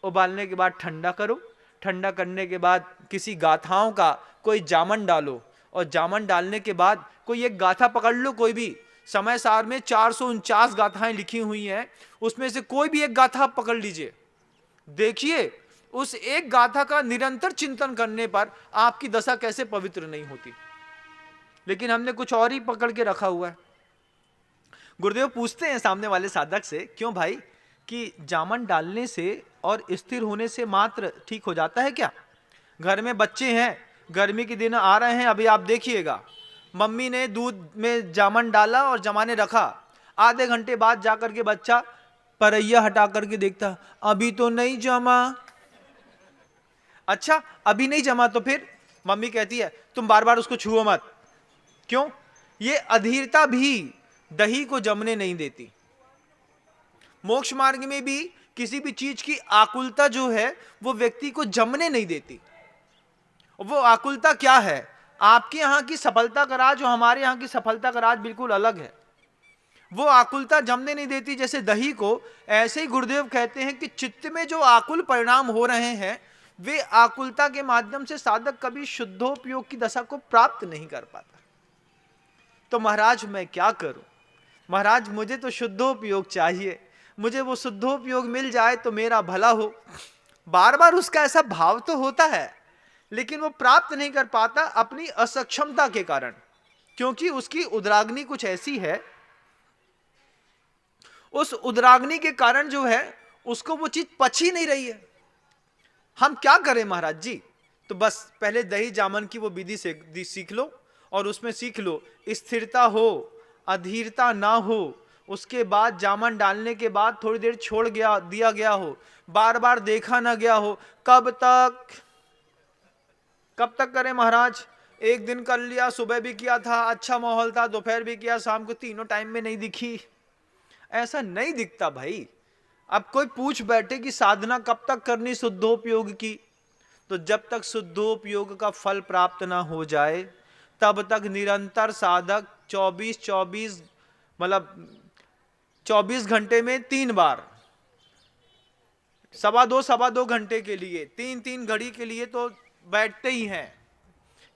उबालने के बाद ठंडा करो, ठंडा करने के बाद किसी गाथाओं का कोई जामन डालो, और जामन डालने के बाद कोई एक गाथा पकड़ लो, कोई भी समय सार में 449 गाथाएं लिखी हुई हैं, उसमें से कोई भी एक गाथा पकड़ लीजिए। देखिए उस एक गाथा का निरंतर चिंतन करने पर आपकी दशा कैसे पवित्र नहीं होती। लेकिन हमने कुछ और ही पकड़ के रखा हुआ है। गुरुदेव पूछते हैं सामने वाले साधक से, क्यों भाई, कि जामन डालने से और स्थिर होने से मात्र ठीक हो जाता है क्या? घर में बच्चे हैं, गर्मी के दिन आ रहे हैं, अभी आप देखिएगा मम्मी ने दूध में जामन डाला और जमाने रखा, आधे घंटे बाद जाकर के बच्चा परैया हटा करके देखता अभी तो नहीं जमा। अच्छा अभी नहीं जमा तो फिर मम्मी कहती है तुम बार बार उसको छुओ मत। क्यों? ये अधीरता भी दही को जमने नहीं देती। मोक्ष मार्ग में भी किसी भी चीज की आकुलता जो है वो व्यक्ति को जमने नहीं देती। वो आकुलता क्या है? आपके यहां की सफलता का राज और हमारे यहां की सफलता का राज बिल्कुल अलग है। वो आकुलता जमने नहीं देती जैसे दही को, ऐसे ही गुरुदेव कहते हैं कि चित्त में जो आकुल परिणाम हो रहे हैं वे आकुलता के माध्यम से साधक कभी शुद्धोपयोग की दशा को प्राप्त नहीं कर पाता। तो महाराज मैं क्या करूं? महाराज मुझे तो शुद्धोपयोग चाहिए, मुझे वो शुद्धोपयोग मिल जाए तो मेरा भला हो। बार बार उसका ऐसा भाव तो होता है, लेकिन वो प्राप्त नहीं कर पाता अपनी असक्षमता के कारण, क्योंकि उसकी उद्राग्नि कुछ ऐसी है, उस उद्राग्नि के कारण जो है उसको वो चीज पच ही नहीं रही है। हम क्या करें महाराज जी? तो बस पहले दही जामन की वो विधि से सीख लो, और उसमें सीख लो स्थिरता हो, अधीरता ना हो, उसके बाद जामन डालने के बाद थोड़ी देर छोड़ दिया गया हो, बार बार देखा ना गया हो। कब तक करें महाराज? एक दिन कर लिया, सुबह भी किया था, अच्छा माहौल था, दोपहर भी किया, शाम को, तीनों टाइम में नहीं दिखी। ऐसा नहीं दिखता भाई। अब कोई पूछ बैठे कि साधना कब तक करनी शुद्धोपयोग की, तो जब तक शुद्धोपयोग का फल प्राप्त ना हो जाए तब तक निरंतर साधक 24 मतलब 24 घंटे में 3 बार, सवा दो घंटे के लिए, 3 घड़ी के लिए तो बैठते ही हैं।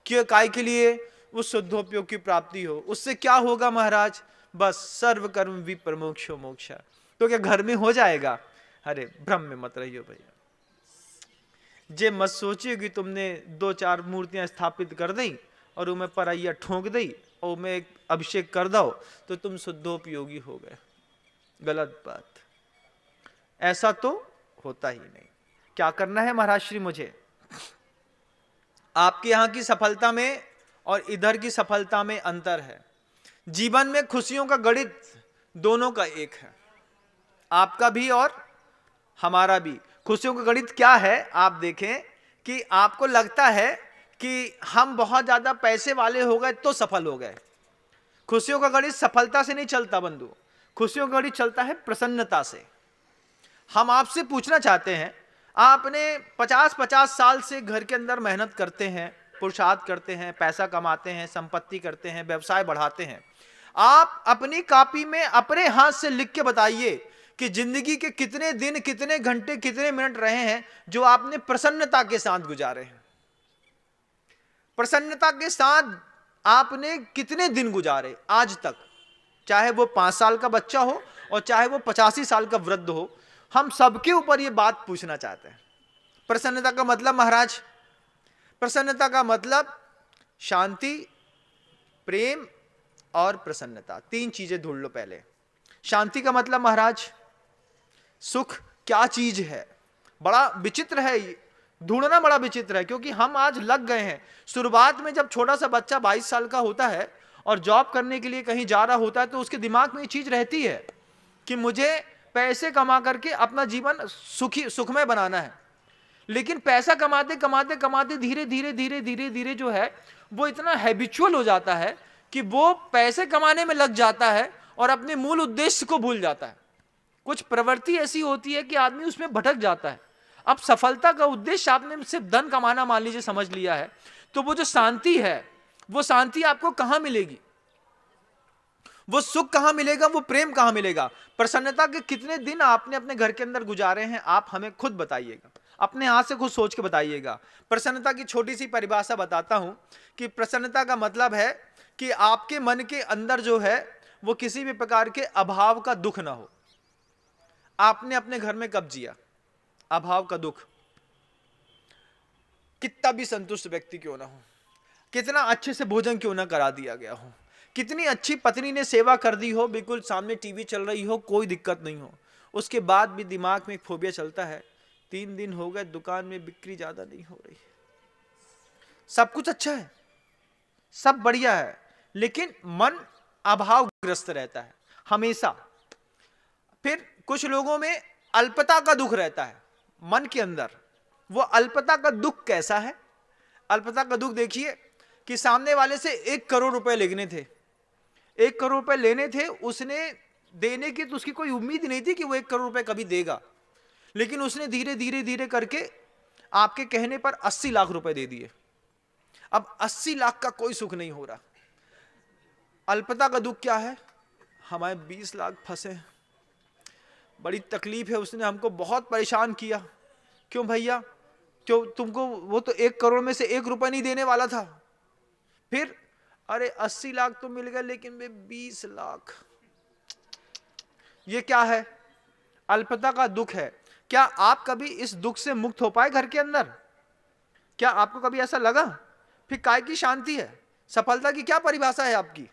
क्यों? काय के लिए? उस शुद्धोपयोग की प्राप्ति हो। उससे क्या होगा महाराज? बस सर्व कर्म विप्रमोक्षो मोक्षा। तो क्या घर में हो जाएगा? अरे भ्रम में मत रहियो भैया। जे मत सोचिए कि तुमने 2-4 मूर्तियां स्थापित कर दी और उनमें परैया ठोंक दी और उनमें एक अभिषेक कर दो तो तुम शुद्धोपयोगी हो गए। गलत बात, ऐसा तो होता ही नहीं। क्या करना है महाराज श्री? मुझे आपके यहां की सफलता में और इधर की सफलता में अंतर है। जीवन में खुशियों का गणित दोनों का एक है, आपका भी और हमारा भी। खुशियों का गणित क्या है? आप देखें कि आपको लगता है कि हम बहुत ज्यादा पैसे वाले हो गए तो सफल हो गए। खुशियों का गणित सफलता से नहीं चलता बंधु, खुशियों का गणित चलता है प्रसन्नता से। हम आपसे पूछना चाहते हैं, आपने 50-50 साल से घर के अंदर मेहनत करते हैं, पुरुषार्थ करते हैं, पैसा कमाते हैं, संपत्ति करते हैं, व्यवसाय बढ़ाते हैं। आप अपनी कॉपी में अपने हाथ से लिख के बताइए कि जिंदगी के कितने दिन, कितने घंटे, कितने मिनट रहे हैं जो आपने प्रसन्नता के साथ गुजारे हैं। प्रसन्नता के साथ आपने कितने दिन गुजारे आज तक? चाहे वो 5 साल का बच्चा हो और चाहे वो 85 साल का वृद्ध हो, हम सबके ऊपर ये बात पूछना चाहते हैं। प्रसन्नता का मतलब महाराज, प्रसन्नता का मतलब शांति, प्रेम और प्रसन्नता, 3 चीजें ढूंढ लो पहले। शांति का मतलब महाराज सुख क्या चीज है? बड़ा विचित्र है, ढूंढना बड़ा विचित्र है, क्योंकि हम आज लग गए हैं। शुरुआत में जब छोटा सा बच्चा 22 साल का होता है और जॉब करने के लिए कहीं जा रहा होता है तो उसके दिमाग में ये चीज रहती है कि मुझे पैसे कमा करके अपना जीवन सुखमय बनाना है। लेकिन पैसा कमाते कमाते कमाते धीरे धीरे धीरे धीरे धीरे जो है वो इतना हैबिचुअल हो जाता है कि वो पैसे कमाने में लग जाता है और अपने मूल उद्देश्य को भूल जाता है। कुछ प्रवृत्ति ऐसी होती है कि आदमी उसमें भटक जाता है। अब सफलता का उद्देश्य आपने सिर्फ धन कमाना मान लीजिए समझ लिया है, तो वो जो शांति है, वो शांति आपको कहां मिलेगी? वो सुख कहां मिलेगा? वो प्रेम कहां मिलेगा? प्रसन्नता के कितने दिन आपने अपने घर के अंदर गुजारे हैं? आप हमें खुद बताइएगा, अपने हाथ से खुद सोच के बताइएगा। प्रसन्नता की छोटी सी परिभाषा बताता हूं कि प्रसन्नता का मतलब है कि आपके मन के अंदर जो है वो किसी भी प्रकार के अभाव का दुख ना हो। आपने अपने घर में कब जिया? अभाव का दुख, कितना भी संतुष्ट व्यक्ति क्यों ना हो, कितना अच्छे से भोजन क्यों ना करा दिया गया हो, कितनी अच्छी पत्नी ने सेवा कर दी हो, बिल्कुल सामने टीवी चल रही हो, कोई दिक्कत नहीं हो, उसके बाद भी दिमाग में एक फोबिया चलता है, 3 दिन हो गए दुकान में बिक्री ज्यादा नहीं हो रही। सब कुछ अच्छा है, सब बढ़िया है, लेकिन मन अभावग्रस्त रहता है हमेशा। फिर कुछ लोगों में अल्पता का दुख रहता है मन के अंदर। वो अल्पता का दुख कैसा है? अल्पता का दुख देखिए कि सामने वाले से 1 करोड़ रुपए लेने थे, 1 करोड़ रुपए लेने थे, उसने देने की तो उसकी कोई उम्मीद नहीं थी कि वो 1 करोड़ रुपए कभी देगा, लेकिन उसने धीरे धीरे धीरे करके आपके कहने पर 80 लाख रुपए दे दिए। अब 80 लाख का कोई सुख नहीं हो रहा। अल्पता का दुख क्या है? हमारे 20 लाख फंसे, बड़ी तकलीफ है, उसने हमको बहुत परेशान किया। क्यों भैया? क्यों तुमको वो तो 1 करोड़ में से 1 रुपया नहीं देने वाला था। फिर अरे 80 लाख तो मिल गए लेकिन वे 20 लाख, ये क्या है? अल्पता का दुख है। क्या आप कभी इस दुख से मुक्त हो पाए घर के अंदर? क्या आपको कभी ऐसा लगा? फिर काय की शांति है? सफलता की क्या परिभाषा है आपकी?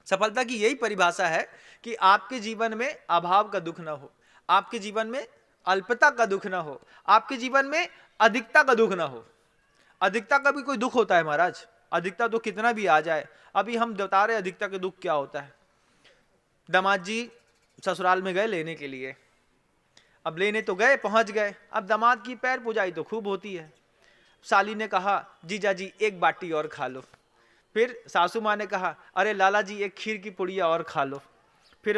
सफलता की यही परिभाषा है कि आपके जीवन में अभाव का दुख ना हो, आपके जीवन में अल्पता का दुख ना हो, आपके जीवन में अधिकता का दुख ना हो। अधिकता का भी कोई दुख होता है महाराज? अधिकता तो कितना भी आ जाए। अभी हम बता रहे अधिकता का दुख क्या होता है। दामाद जी ससुराल में गए लेने के लिए, अब लेने तो गए, पहुंच गए, अब दामाद की पैर पुजाई तो खूब होती है। साली ने कहा जीजा जी 1 बाटी और खा लो। फिर सासू माँ ने कहा अरे लाला जी 1 खीर की पुड़िया और खा लो। फिर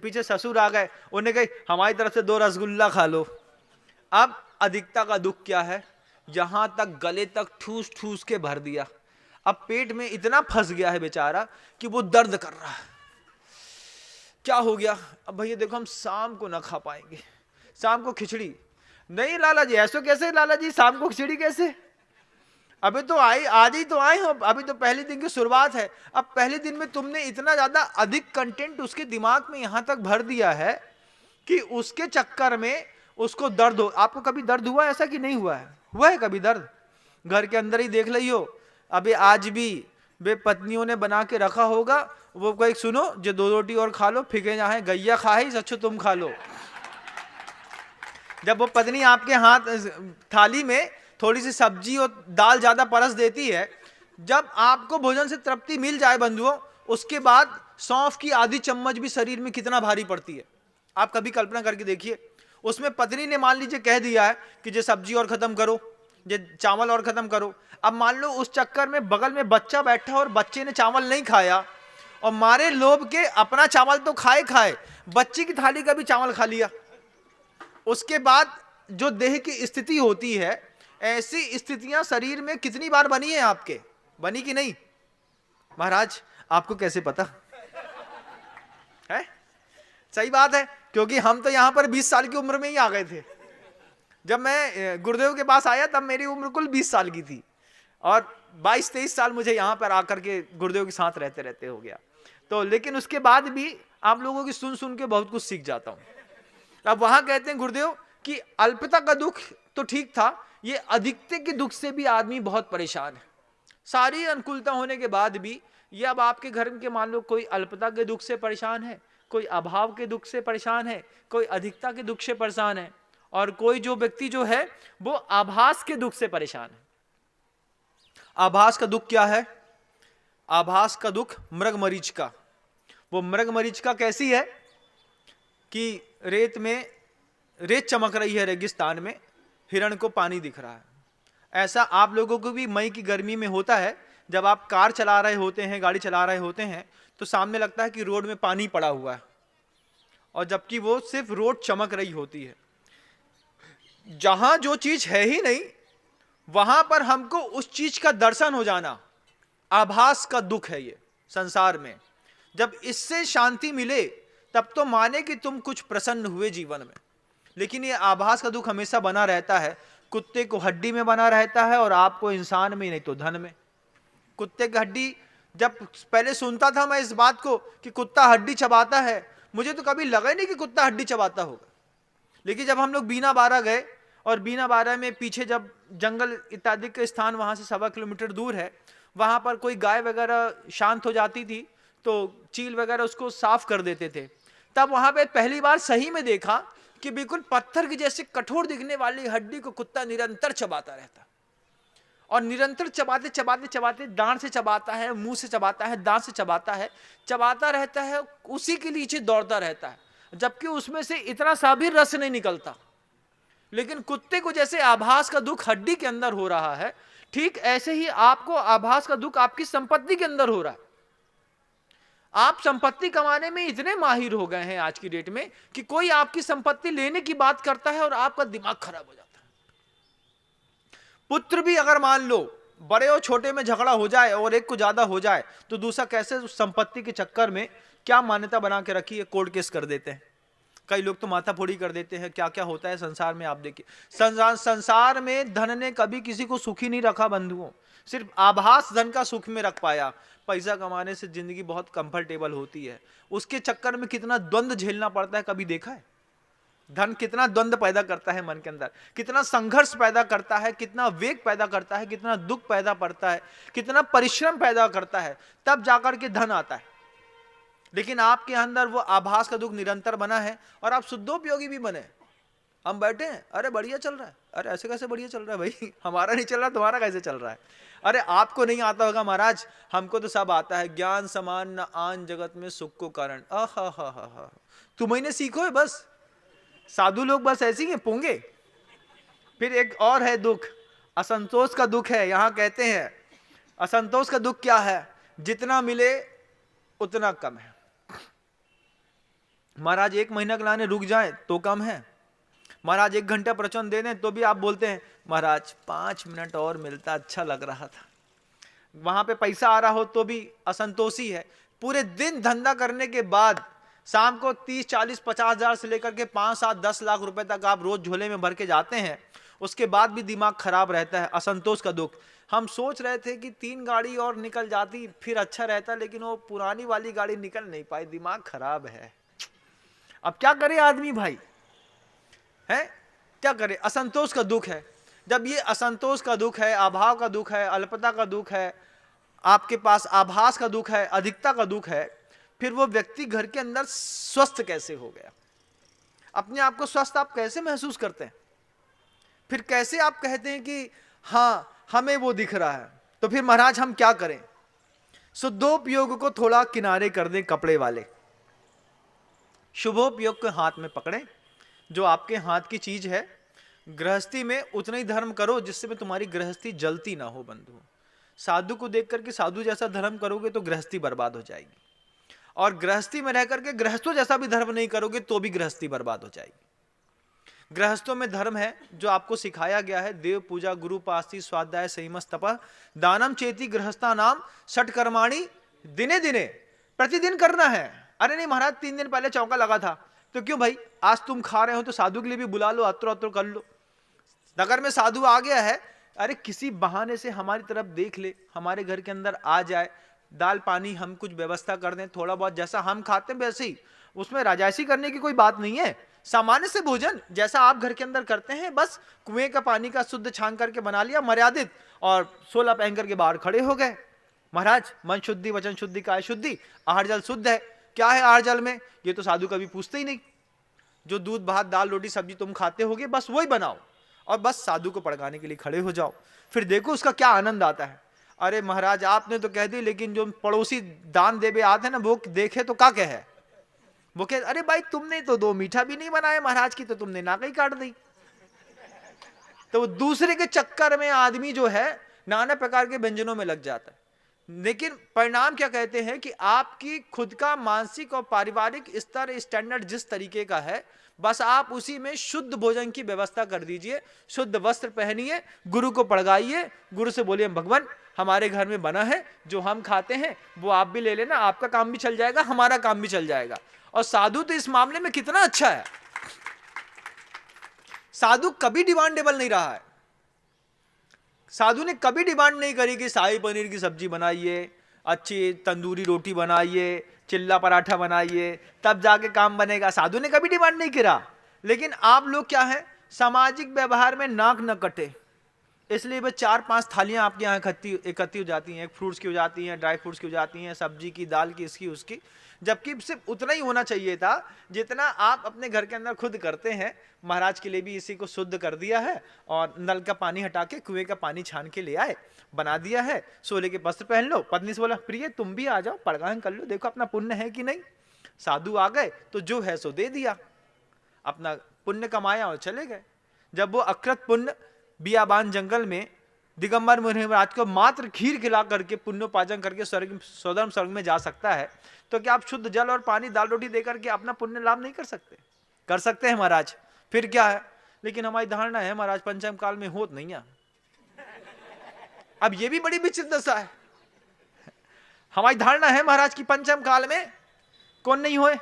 पीछे ससुर आ गए, उन्हें कही हमारी तरफ से 2 रसगुल्ला खा लो। अब अधिकता का दुख क्या है? जहां तक गले तक ठूस ठूस के भर दिया। अब पेट में इतना फंस गया है बेचारा कि वो दर्द कर रहा है। क्या हो गया? अब भैया देखो हम शाम को ना खा पाएंगे, शाम को खिचड़ी। नहीं लाला जी ऐसा कैसे? लाला जी शाम को खिचड़ी कैसे? अभी तो आज ही तो आए हो, अभी तो पहले दिन की शुरुआत है। अब पहले दिन में तुमने इतना ज्यादा अधिक कंटेंट उसके दिमाग में यहां तक भर दिया है कि उसके चक्कर में उसको दर्द हो। आपको कभी दर्द हुआ ऐसा कि नहीं हुआ है? हुआ है कभी दर्द? घर के अंदर ही देख लियो, अभी आज भी वे पत्नियों ने बना के रखा होगा, वो कोई सुनो जो 2 रोटी और खा लो, फिके जहां गैया खा ही सच्चो तुम खा लो। जब वो पत्नी आपके हाथ थाली में थोड़ी सी सब्जी और दाल ज्यादा परस देती है, जब आपको भोजन से तृप्ति मिल जाए बंधुओं, उसके बाद सौंफ की आधी चम्मच भी शरीर में कितना भारी पड़ती है। आप कभी कल्पना करके देखिए। उसमें पत्नी ने मान लीजिए कह दिया है कि ये सब्जी और खत्म करो, ये चावल और खत्म करो। अब मान लो उस चक्कर में बगल में बच्चा बैठा और बच्चे ने चावल नहीं खाया और मारे लोभ के अपना चावल तो खाए खाए बच्चे की थाली का भी चावल खा लिया। उसके बाद जो देह की स्थिति होती है, ऐसी स्थितियां शरीर में कितनी बार बनी है आपके? बनी कि नहीं? महाराज आपको कैसे पता है? सही बात है, क्योंकि हम तो यहां पर 20 साल की उम्र में ही आ गए थे। जब मैं गुरुदेव के पास आया तब मेरी उम्र कुल 20 साल की थी और 22-23 साल मुझे यहां पर आकर के गुरुदेव के साथ रहते रहते हो गया। तो लेकिन उसके बाद भी आप लोगों की सुन सुन के बहुत कुछ सीख जाता हूं। अब वहां कहते हैं गुरुदेव कि अल्पता का दुख तो ठीक था, ये अधिकता के दुख से भी आदमी बहुत परेशान है। सारी अनुकूलता होने के बाद भी ये अब आपके घर के मान लो कोई अल्पता के दुख से परेशान है, कोई अभाव के दुख से परेशान है, कोई अधिकता के दुख से परेशान है, और कोई जो व्यक्ति जो है वो आभास के दुख से परेशान है। आभास का दुख क्या है? आभास का दुख मृग मरीच का। वो मृग मरीच का कैसी है कि रेत चमक रही है रेगिस्तान में, हिरण को पानी दिख रहा है। ऐसा आप लोगों को भी मई की गर्मी में होता है, जब आप कार चला रहे होते हैं, गाड़ी चला रहे होते हैं, तो सामने लगता है कि रोड में पानी पड़ा हुआ है, और जबकि वो सिर्फ रोड चमक रही होती है। जहां जो चीज है ही नहीं वहां पर हमको उस चीज का दर्शन हो जाना, आभास का दुख है ये संसार में। जब इससे शांति मिले तब तो माने कि तुम कुछ प्रसन्न हुए जीवन में। लेकिन ये आभास का दुख हमेशा बना रहता है। कुत्ते को हड्डी में बना रहता है और आपको इंसान में, नहीं तो धन में। कुत्ते की हड्डी, जब पहले सुनता था मैं इस बात को कि कुत्ता हड्डी चबाता है, मुझे तो कभी लगा ही नहीं कि कुत्ता हड्डी चबाता होगा। लेकिन जब हम लोग बीना बारा गए, और बीना बारा में पीछे जब जंगल इत्यादि के स्थान वहां से 1.25 किलोमीटर दूर है, वहां पर कोई गाय वगैरह शांत हो जाती थी तो चील वगैरह उसको साफ कर देते थे। तब वहां पे पहली बार सही में देखा कि बिल्कुल पत्थर की जैसे कठोर दिखने वाली हड्डी को कुत्ता निरंतर चबाता रहता, और निरंतर चबाते चबाते चबाते दांत से चबाता है, मुंह से चबाता है, दांत से चबाता है, चबाता रहता है, उसी के नीचे दौड़ता रहता है, जबकि उसमें से इतना सा भी रस नहीं निकलता। लेकिन कुत्ते को जैसे आभास का दुख हड्डी के अंदर हो रहा है, ठीक ऐसे ही आपको आभास का दुख आपकी संपत्ति के अंदर हो रहा है। आप संपत्ति कमाने में इतने माहिर हो गए हैं आज की डेट में कि कोई आपकी संपत्ति लेने की बात करता है और आपका दिमाग खराब हो जाता है। पुत्र भी अगर मान लो बड़े और छोटे में झगड़ा हो जाए और एक को ज्यादा हो जाए, तो दूसरा कैसे उस संपत्ति के चक्कर में क्या मान्यता बना के रखी है, कोर्ट केस कर देते हैं। कई लोग तो माथा फोड़ी कर देते हैं। क्या क्या होता है संसार में आप देखिए। संसार में धन ने कभी किसी को सुखी नहीं रखा बंधुओं, सिर्फ आभास धन का सुख में रख पाया। पैसा कमाने से जिंदगी बहुत कंफर्टेबल होती है, उसके चक्कर में कितना द्वंद्व झेलना पड़ता है, कभी देखा है? धन कितना द्वंद्व पैदा करता है मन के अंदर, कितना संघर्ष पैदा करता है, कितना वेग पैदा करता है, कितना दुख पैदा पड़ता है, कितना परिश्रम पैदा करता है, तब जाकर के धन आता है। लेकिन आपके अंदर वो आभास का दुख निरंतर बना है और आप शुद्धोपयोगी भी बने। हम बैठे हैं, अरे बढ़िया चल रहा है, अरे ऐसे कैसे बढ़िया चल रहा है भाई, हमारा नहीं चल रहा, तुम्हारा कैसे चल रहा है? अरे आपको नहीं आता होगा महाराज, हमको तो सब आता है। ज्ञान समान न आन जगत में सुख को कारण, आहा, तुम्हें ने सीखो है बस। साधु लोग बस ऐसे ही पोंगे। फिर एक और है दुख, असंतोष का दुख है। यहां कहते हैं असंतोष का दुख क्या है? जितना मिले उतना कम है। महाराज 1 महीना के लाने रुक जाए तो कम है, महाराज 1 घंटा प्रवचन दे दें तो भी आप बोलते हैं महाराज 5 मिनट और मिलता अच्छा लग रहा था। वहां पे पैसा आ रहा हो तो भी असंतोषी है। पूरे दिन धंधा करने के बाद शाम को 30, 40, 50 हजार से लेकर के 5, 7, 10 लाख रुपए तक आप रोज झोले में भर के जाते हैं, उसके बाद भी दिमाग खराब रहता है। असंतोष का दुख। हम सोच रहे थे कि 3 गाड़ी और निकल जाती फिर अच्छा रहता, लेकिन वो पुरानी वाली गाड़ी निकल नहीं पाई, दिमाग खराब है। अब क्या करे आदमी भाई, है क्या करे? असंतोष का दुख है। जब ये असंतोष का दुख है, अभाव का दुख है, अल्पता का दुख है, आपके पास आभास का दुख है, अधिकता का दुख है, फिर वो व्यक्ति घर के अंदर स्वस्थ कैसे हो गया? अपने आप को स्वस्थ आप कैसे महसूस करते हैं? फिर कैसे आप कहते हैं कि हाँ हमें वो दिख रहा है? तो फिर महाराज हम क्या करें? शुद्धोपयोग को थोड़ा किनारे कर दें कपड़े वाले, शुभोपयोग को हाथ में पकड़ें। जो आपके हाथ की चीज है, गृहस्थी में उतना ही धर्म करो जिससे में तुम्हारी गृहस्थी जलती ना हो बंधु। साधु को देख करके साधु जैसा धर्म करोगे तो गृहस्थी बर्बाद हो जाएगी, और गृहस्थी में रह करके गृहस्थों जैसा भी धर्म नहीं करोगे तो भी गृहस्थी बर्बाद हो जाएगी। गृहस्थों में धर्म है जो आपको सिखाया गया है, देव पूजा, गुरु पास्ती, स्वाध्याय, संयमस, तप, दानम चेती गृहस्था नाम षट कर्माणि दिने दिने, प्रतिदिन करना है। अरे नहीं महाराज 3 दिन पहले चौका लगा था, तो क्यों भाई आज तुम खा रहे हो तो साधु के लिए भी बुला लो, अत्र अत्र कर लो। नगर में साधु आ गया है, अरे किसी बहाने से हमारी तरफ देख ले, हमारे घर के अंदर आ जाए, दाल पानी हम कुछ व्यवस्था कर दें, थोड़ा बहुत जैसा हम खाते हैं वैसे ही, उसमें राजायशी करने की कोई बात नहीं है। सामान्य से भोजन जैसा आप घर के अंदर करते हैं, बस कुएं का पानी का शुद्ध छान करके बना लिया मर्यादित, और 16 पहन करके बाहर खड़े हो गए। महाराज मन शुद्धि, वचन शुद्धि, काय शुद्धि, आहार जल शुद्ध है। क्या है आहार जल में? ये तो साधु कभी पूछते ही नहीं। जो दूध भात दाल रोटी सब्जी तुम खाते होगे बस वही बनाओ, और बस साधु को पड़काने के लिए खड़े हो जाओ, फिर देखो उसका क्या आनंद आता है। अरे महाराज आपने तो कह दी, लेकिन जो पड़ोसी दान देवे आते हैं ना, वो देखे तो क्या कहे, वो कहे अरे भाई तुमने तो 2 मीठा भी नहीं बनाया महाराज की, तो तुमने नाक ही काट दी। तो दूसरे के चक्कर में आदमी जो है नाना प्रकार के व्यंजनों में लग जाता है। लेकिन परिणाम क्या कहते हैं कि आपकी खुद का मानसिक और पारिवारिक स्तर स्टैंडर्ड जिस तरीके का है, बस आप उसी में शुद्ध भोजन की व्यवस्था कर दीजिए, शुद्ध वस्त्र पहनिए, गुरु को पड़गाइए, गुरु से बोलिए भगवान हमारे घर में बना है, जो हम खाते हैं वो आप भी ले लेना, आपका काम भी चल जाएगा, हमारा काम भी चल जाएगा। और साधु तो इस मामले में कितना अच्छा है, साधु कभी डिमांडेबल नहीं रहा है। साधु ने कभी डिमांड नहीं करी कि शाही पनीर की सब्जी बनाइए, अच्छी तंदूरी रोटी बनाइए, चिल्ला पराठा बनाइए, तब जाके काम बनेगा। साधु ने कभी डिमांड नहीं करा। लेकिन आप लोग क्या है, सामाजिक व्यवहार में नाक न कटे, इसलिए बस 4-5 थालियां आपके यहाँ इकट्ठी हो जाती हैं, फ्रूट्स की हो जाती हैं, ड्राई फ्रूट्स की हो जाती हैं, सब्जी की, दाल की, इसकी उसकी, जबकि सिर्फ उतना ही होना चाहिए था जितना आप अपने घर के अंदर खुद करते हैं। महाराज के लिए भी इसी को शुद्ध कर दिया है, और नल का पानी हटा के कुएं का पानी छान के ले आए, बना दिया है। सोले के वस्त्र पहन लो, पत्नी से बोला प्रिय तुम भी आ जाओ, पड़गान कर लो, देखो अपना पुण्य है कि नहीं। साधु आ गए तो जो है सो दे दिया, अपना पुण्य कमाया और चले गए। जब वो अकृत पुण्य बियाबान जंगल में दिगंबर मुनिराज को मात्र खीर खिला करके पुण्योपार्जन करके स्वधर्म स्वर्ग में जा सकता है, तो क्या आप शुद्ध जल और पानी दाल रोटी देकर के अपना पुण्य लाभ नहीं कर सकते? कर सकते हैं महाराज। फिर क्या है, लेकिन हमारी धारणा है महाराज पंचम काल में होत नहीं है। अब ये भी बड़ी विचित्र दशा है। हमारी धारणा है महाराज की पंचम काल में कौन नहीं होए,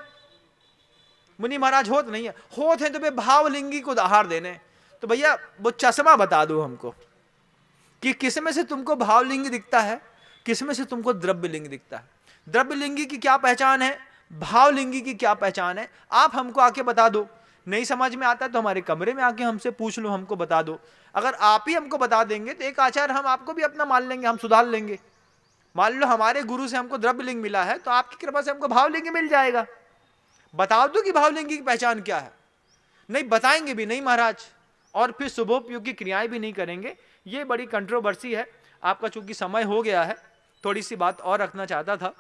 मुनि महाराज होत नहीं है, होत हैं तो भाई भावलिंगी को आहार देने। तो भैया वो चश्मा बता दो हमको कि किस में से तुमको भावलिंगी दिखता है, किस में से तुमको द्रव्यलिंगी दिखता है। द्रव्यलिंगी की क्या पहचान है, भावलिंगी की क्या पहचान है, आप हमको आके बता दो। नहीं समझ में आता तो हमारे कमरे में आके हमसे पूछ लो, हमको बता दो। अगर आप ही हमको बता देंगे तो एक आचार्य हम आपको भी अपना मान लेंगे, हम सुधार लेंगे। मान लो हमारे गुरु से हमको द्रव्यलिंग मिला है तो आपकी कृपा से हमको भावलिंग मिल जाएगा। बता दो कि भावलिंगी की पहचान क्या है। नहीं बताएंगे भी नहीं महाराज, और फिर शुभोपयोगी क्रियाएं भी नहीं करेंगे। ये बड़ी कंट्रोवर्सी है। आपका चूंकि समय हो गया है, थोड़ी सी बात और रखना चाहता था।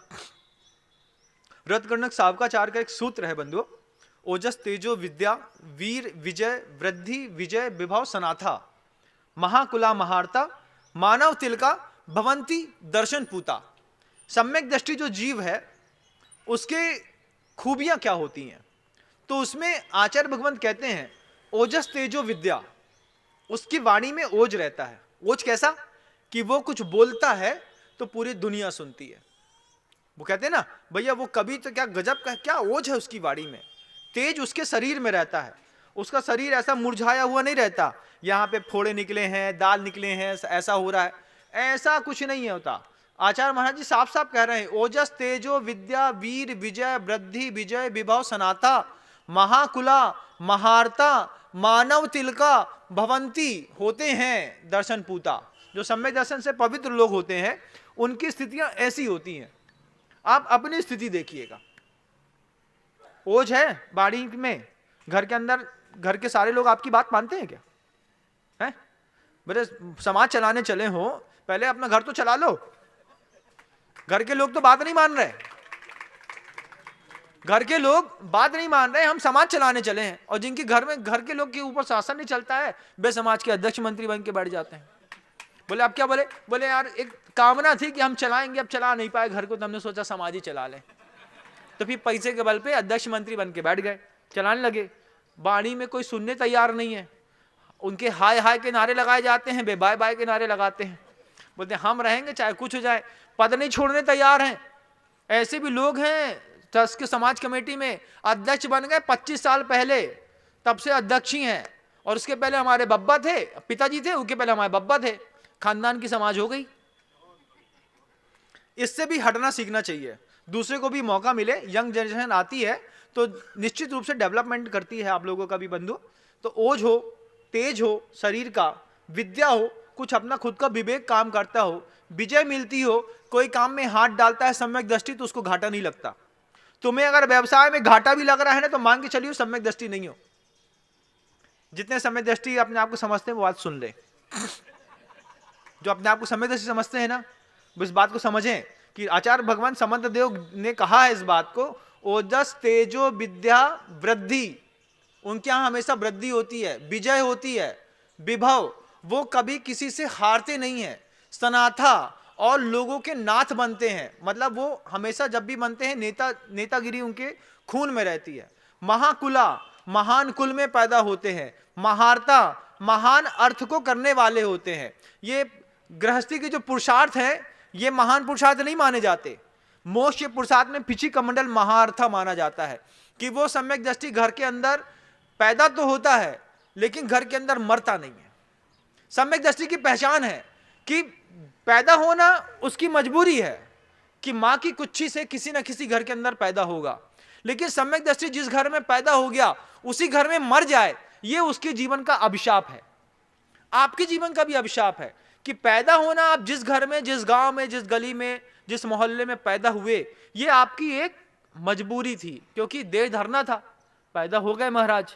रत्कर्णक सावकाचार्य का एक सूत्र है बंधुओं, ओजस तेजो विद्या वीर विजय वृद्धि विजय विभव सनाथा महाकुला महारता मानव तिलका भवंती दर्शन पूता। सम्यक दृष्टि जो जीव है उसके खूबियां क्या होती हैं, तो उसमें आचार्य भगवंत कहते हैं ओजस तेजो विद्या, उसकी वाणी में ओज रहता है। ओज कैसा कि वो कुछ बोलता है तो पूरी दुनिया सुनती है। वो कहते हैं ना भैया वो कभी तो क्या गजब का क्या ओज है उसकी वाणी में। तेज उसके शरीर में रहता है, उसका शरीर ऐसा मुरझाया हुआ नहीं रहता, यहाँ पे फोड़े निकले हैं, दाल निकले हैं, ऐसा हो रहा है, ऐसा कुछ नहीं होता। आचार्य महाराज जी साफ साफ कह रहे हैं ओजस तेजो विद्या वीर विजय वृद्धि विजय विभव सनाता महाकुला महारता मानव तिलका भवंती होते हैं दर्शन पूता। जो सम्यक दर्शन से पवित्र लोग होते हैं उनकी स्थितियां ऐसी होती हैं। आप अपनी स्थिति देखिएगा। ओज है बाड़ी में, घर के अंदर घर के सारे लोग आपकी बात मानते हैं क्या? हैं मेरे समाज चलाने चले हो, पहले अपना घर तो चला लो। घर के लोग तो बात नहीं मान रहे, घर के लोग बात नहीं मान रहे, हम समाज चलाने चले हैं। और जिनके घर में घर के लोग के ऊपर शासन नहीं चलता है, वे समाज के अध्यक्ष मंत्री बन के बैठ जाते हैं। बोले आप क्या बोले? बोले यार एक कामना थी कि हम चलाएंगे, अब चला नहीं पाए घर को, तो हमने सोचा समाज ही चला लें। तो फिर पैसे के बल पे अध्यक्ष मंत्री बन के बैठ गए, चलाने लगे। वाणी में कोई सुनने तैयार नहीं है, उनके हाय हाय के नारे लगाए जाते हैं, बे बाय बाय के नारे लगाते हैं। बोलते हम रहेंगे चाहे कुछ हो जाए, पद नहीं छोड़ने तैयार हैं। ऐसे भी लोग हैं ट्रस्ट के समाज कमेटी में, अध्यक्ष बन गए 25 साल पहले, तब से अध्यक्ष ही हैं। और उसके पहले हमारे बब्बा थे, पिताजी थे, उसके पहले हमारे बब्बा थे, खानदान की समाज हो गई। इससे भी हटना सीखना चाहिए, दूसरे को भी मौका मिले। यंग जनरेशन आती है तो निश्चित रूप से डेवलपमेंट करती है आप लोगों का भी बंधु। तो ओज हो, तेज हो शरीर का, विद्या हो, कुछ अपना खुद का विवेक काम करता हो, विजय मिलती हो, कोई काम में हाथ डालता है सम्यक दृष्टि तो उसको घाटा नहीं लगता। तुम्हें अगर व्यवसाय में घाटा भी लग रहा है ना तो मान के चलिए सम्यक दृष्टि नहीं हो। जितने सम्यक दृष्टि अपने आप को समझते हैं वो बात सुन ले। जो अपने आप को सम्यक दृष्टि समझते हैं ना, इस बात को समझें कि आचार्य भगवान समंत देव ने कहा है इस बात को, ओजस तेजो विद्या वृद्धि, उनके यहां हमेशा वृद्धि होती है, विजय होती है, विभव, वो कभी किसी से हारते नहीं है, सनाथा, और लोगों के नाथ बनते हैं। मतलब वो हमेशा जब भी बनते हैं नेतागिरी उनके खून में रहती है। महाकुला, महान कुल में पैदा होते हैं। महारता, महान अर्थ को करने वाले होते हैं। ये गृहस्थी के जो पुरुषार्थ हैं ये महान पुरुषार्थ नहीं माने जाते। मोक्ष के पुरुषार्थ में पिछी कमंडल महार्था माना जाता है कि वो सम्यक दृष्टि घर के अंदर पैदा तो होता है लेकिन घर के अंदर मरता नहीं है। सम्यक दृष्टि की पहचान है कि पैदा होना उसकी मजबूरी है कि मां की कुच्छी से किसी न किसी घर के अंदर पैदा होगा, लेकिन सम्यक दृष्टि जिस घर में पैदा हो गया उसी घर में मर जाए, ये उसके जीवन का अभिशाप है। आपके जीवन का भी अभिशाप है कि पैदा होना, आप जिस घर में, जिस गांव में, जिस गली में, जिस मोहल्ले में पैदा हुए, ये आपकी एक मजबूरी थी क्योंकि देह धरना था। पैदा हो गए महाराज,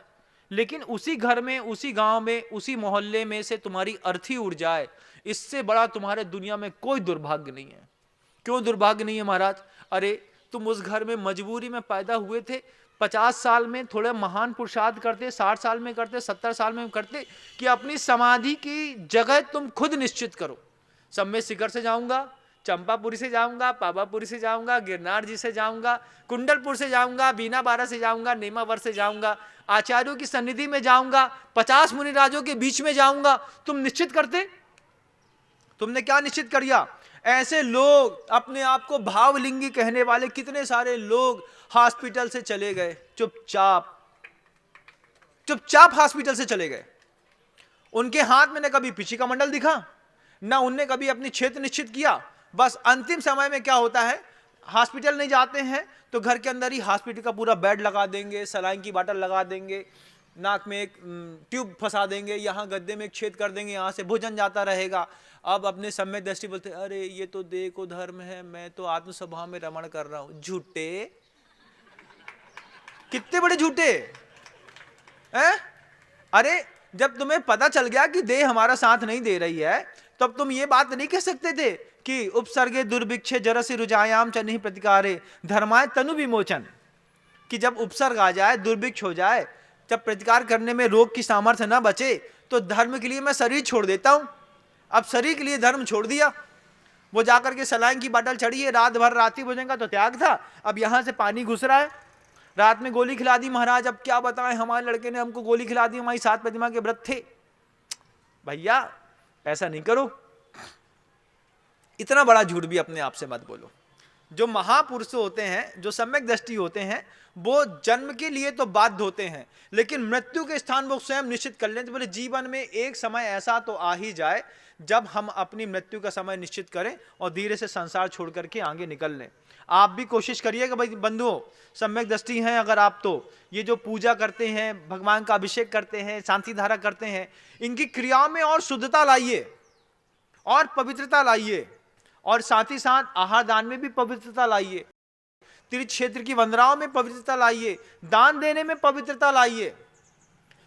लेकिन उसी घर में, उसी गांव में, उसी मोहल्ले में से तुम्हारी अर्थी उड़ जाए, इससे बड़ा तुम्हारे दुनिया में कोई दुर्भाग्य नहीं है। क्यों दुर्भाग्य नहीं है महाराज? अरे तुम उस घर में मजबूरी में पैदा हुए थे, 50 साल में थोड़े महान पुरुषार्थ करते, 60 साल में करते, 70 साल में करते कि अपनी समाधि की जगह तुम खुद निश्चित करो। सम्मेद शिखर से जाऊंगा, चंपापुरी से जाऊंगा, पावापुरी से जाऊंगा, गिरनार जी से जाऊंगा, कुंडलपुर से जाऊंगा, बीना बारा से जाऊंगा, नेमावर से जाऊंगा, आचार्यों की सन्निधि में जाऊंगा, 50 मुनिराजों के बीच में जाऊंगा। तुम निश्चित करते? तुमने क्या निश्चित कर दिया? ऐसे लोग, अपने आप को भावलिंगी कहने वाले कितने सारे लोग हॉस्पिटल से चले गए, चुपचाप चुपचाप हॉस्पिटल से चले गए। उनके हाथ में न कभी पिछी का मंडल दिखा, ना उनने कभी अपनी क्षेत्र निश्चित किया। बस अंतिम समय में क्या होता है, हॉस्पिटल नहीं जाते हैं तो घर के अंदर ही हॉस्पिटल का पूरा बेड लगा देंगे, सलाइन की बाटल लगा देंगे, नाक में एक ट्यूब फंसा देंगे, यहाँ गद्दे में एक छेद कर देंगे, यहाँ से भोजन जाता रहेगा। अब अपने सम्यक दृष्टि बोलते, अरे ये तो देह को धर्म है, मैं तो आत्म स्वभाव में रमण कर रहा हूं। झूठे, कितने बड़े झूठे हैं। अरे जब तुम्हें पता चल गया कि देह हमारा साथ नहीं दे रही है, तब तुम ये बात नहीं कह सकते थे कि उपसर्गे दुर्भिक्षे जरसी रुजायाम च नहीं प्रतिकारे धर्माय तनु विमोचन, कि जब उपसर्ग आ जाए, दुर्भिक्ष हो जाए, जब प्रतिकार करने में रोग की सामर्थ्य न बचे, तो धर्म के लिए मैं शरीर छोड़ देता हूं। अब शरीर के लिए धर्म छोड़ दिया। वो जाकर के सलाइन की बाटल चढ़ी है, रात भर रात्रि भोजन का तो त्याग था, अब यहां से पानी घुस रहा है। रात में गोली खिला दी महाराज, अब क्या बताएं, हमारे लड़के ने हमको गोली खिला दी, हमारी 7 प्रतिमा के व्रत थे। भैया ऐसा नहीं करो, इतना बड़ा झूठ भी अपने आप से मत बोलो। जो महापुरुष होते हैं, जो सम्यक दृष्टि होते हैं, वो जन्म के लिए तो बाध्य होते हैं, लेकिन मृत्यु के स्थान वो स्वयं निश्चित कर लें। तो बोले जीवन में एक समय ऐसा तो आ ही जाए जब हम अपनी मृत्यु का समय निश्चित करें और धीरे से संसार छोड़ करके आगे निकल लें। आप भी कोशिश करिएगा भाई बंधुओं, सम्यक दृष्टि हैं अगर आप, तो ये जो पूजा करते हैं, भगवान का अभिषेक करते हैं, शांति धारा करते हैं, इनकी क्रियाओं में और शुद्धता लाइए और पवित्रता लाइए, और साथ ही साथ आहार दान में भी पवित्रता लाइए, तीर्थ क्षेत्र की वंदनाओं में पवित्रता लाइए, दान देने में पवित्रता लाइए।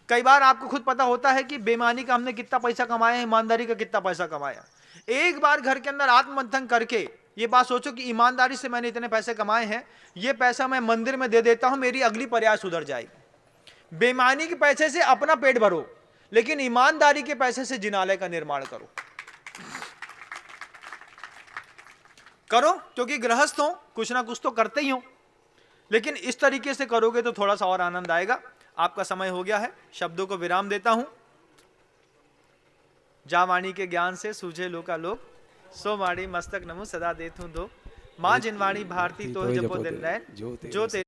कई बार आपको खुद पता होता है कि बेईमानी का हमने कितना पैसा कमाया है, ईमानदारी का कितना पैसा कमाया। एक बार घर के अंदर आत्ममंथन करके ये बात सोचो कि ईमानदारी से मैंने इतने पैसे कमाए हैं, ये पैसा मैं मंदिर में दे देता हूं, मेरी अगली पर्याय सुधर जाएगी। बेईमानी के पैसे से अपना पेट भरो, लेकिन ईमानदारी के पैसे से जिनालय का निर्माण करो, क्योंकि गृहस्थ हो, कुछ ना कुछ तो करते ही हो, लेकिन इस तरीके से करोगे तो थोड़ा सा और आनंद आएगा। आपका समय हो गया है, शब्दों को विराम देता हूं। जा वाणी के ज्ञान से सूझे लोकालोक, सो वाणी मस्तक नमु सदा देत हूं दो। मां जिनवाणी भारती तो जपो दिन रैन, जो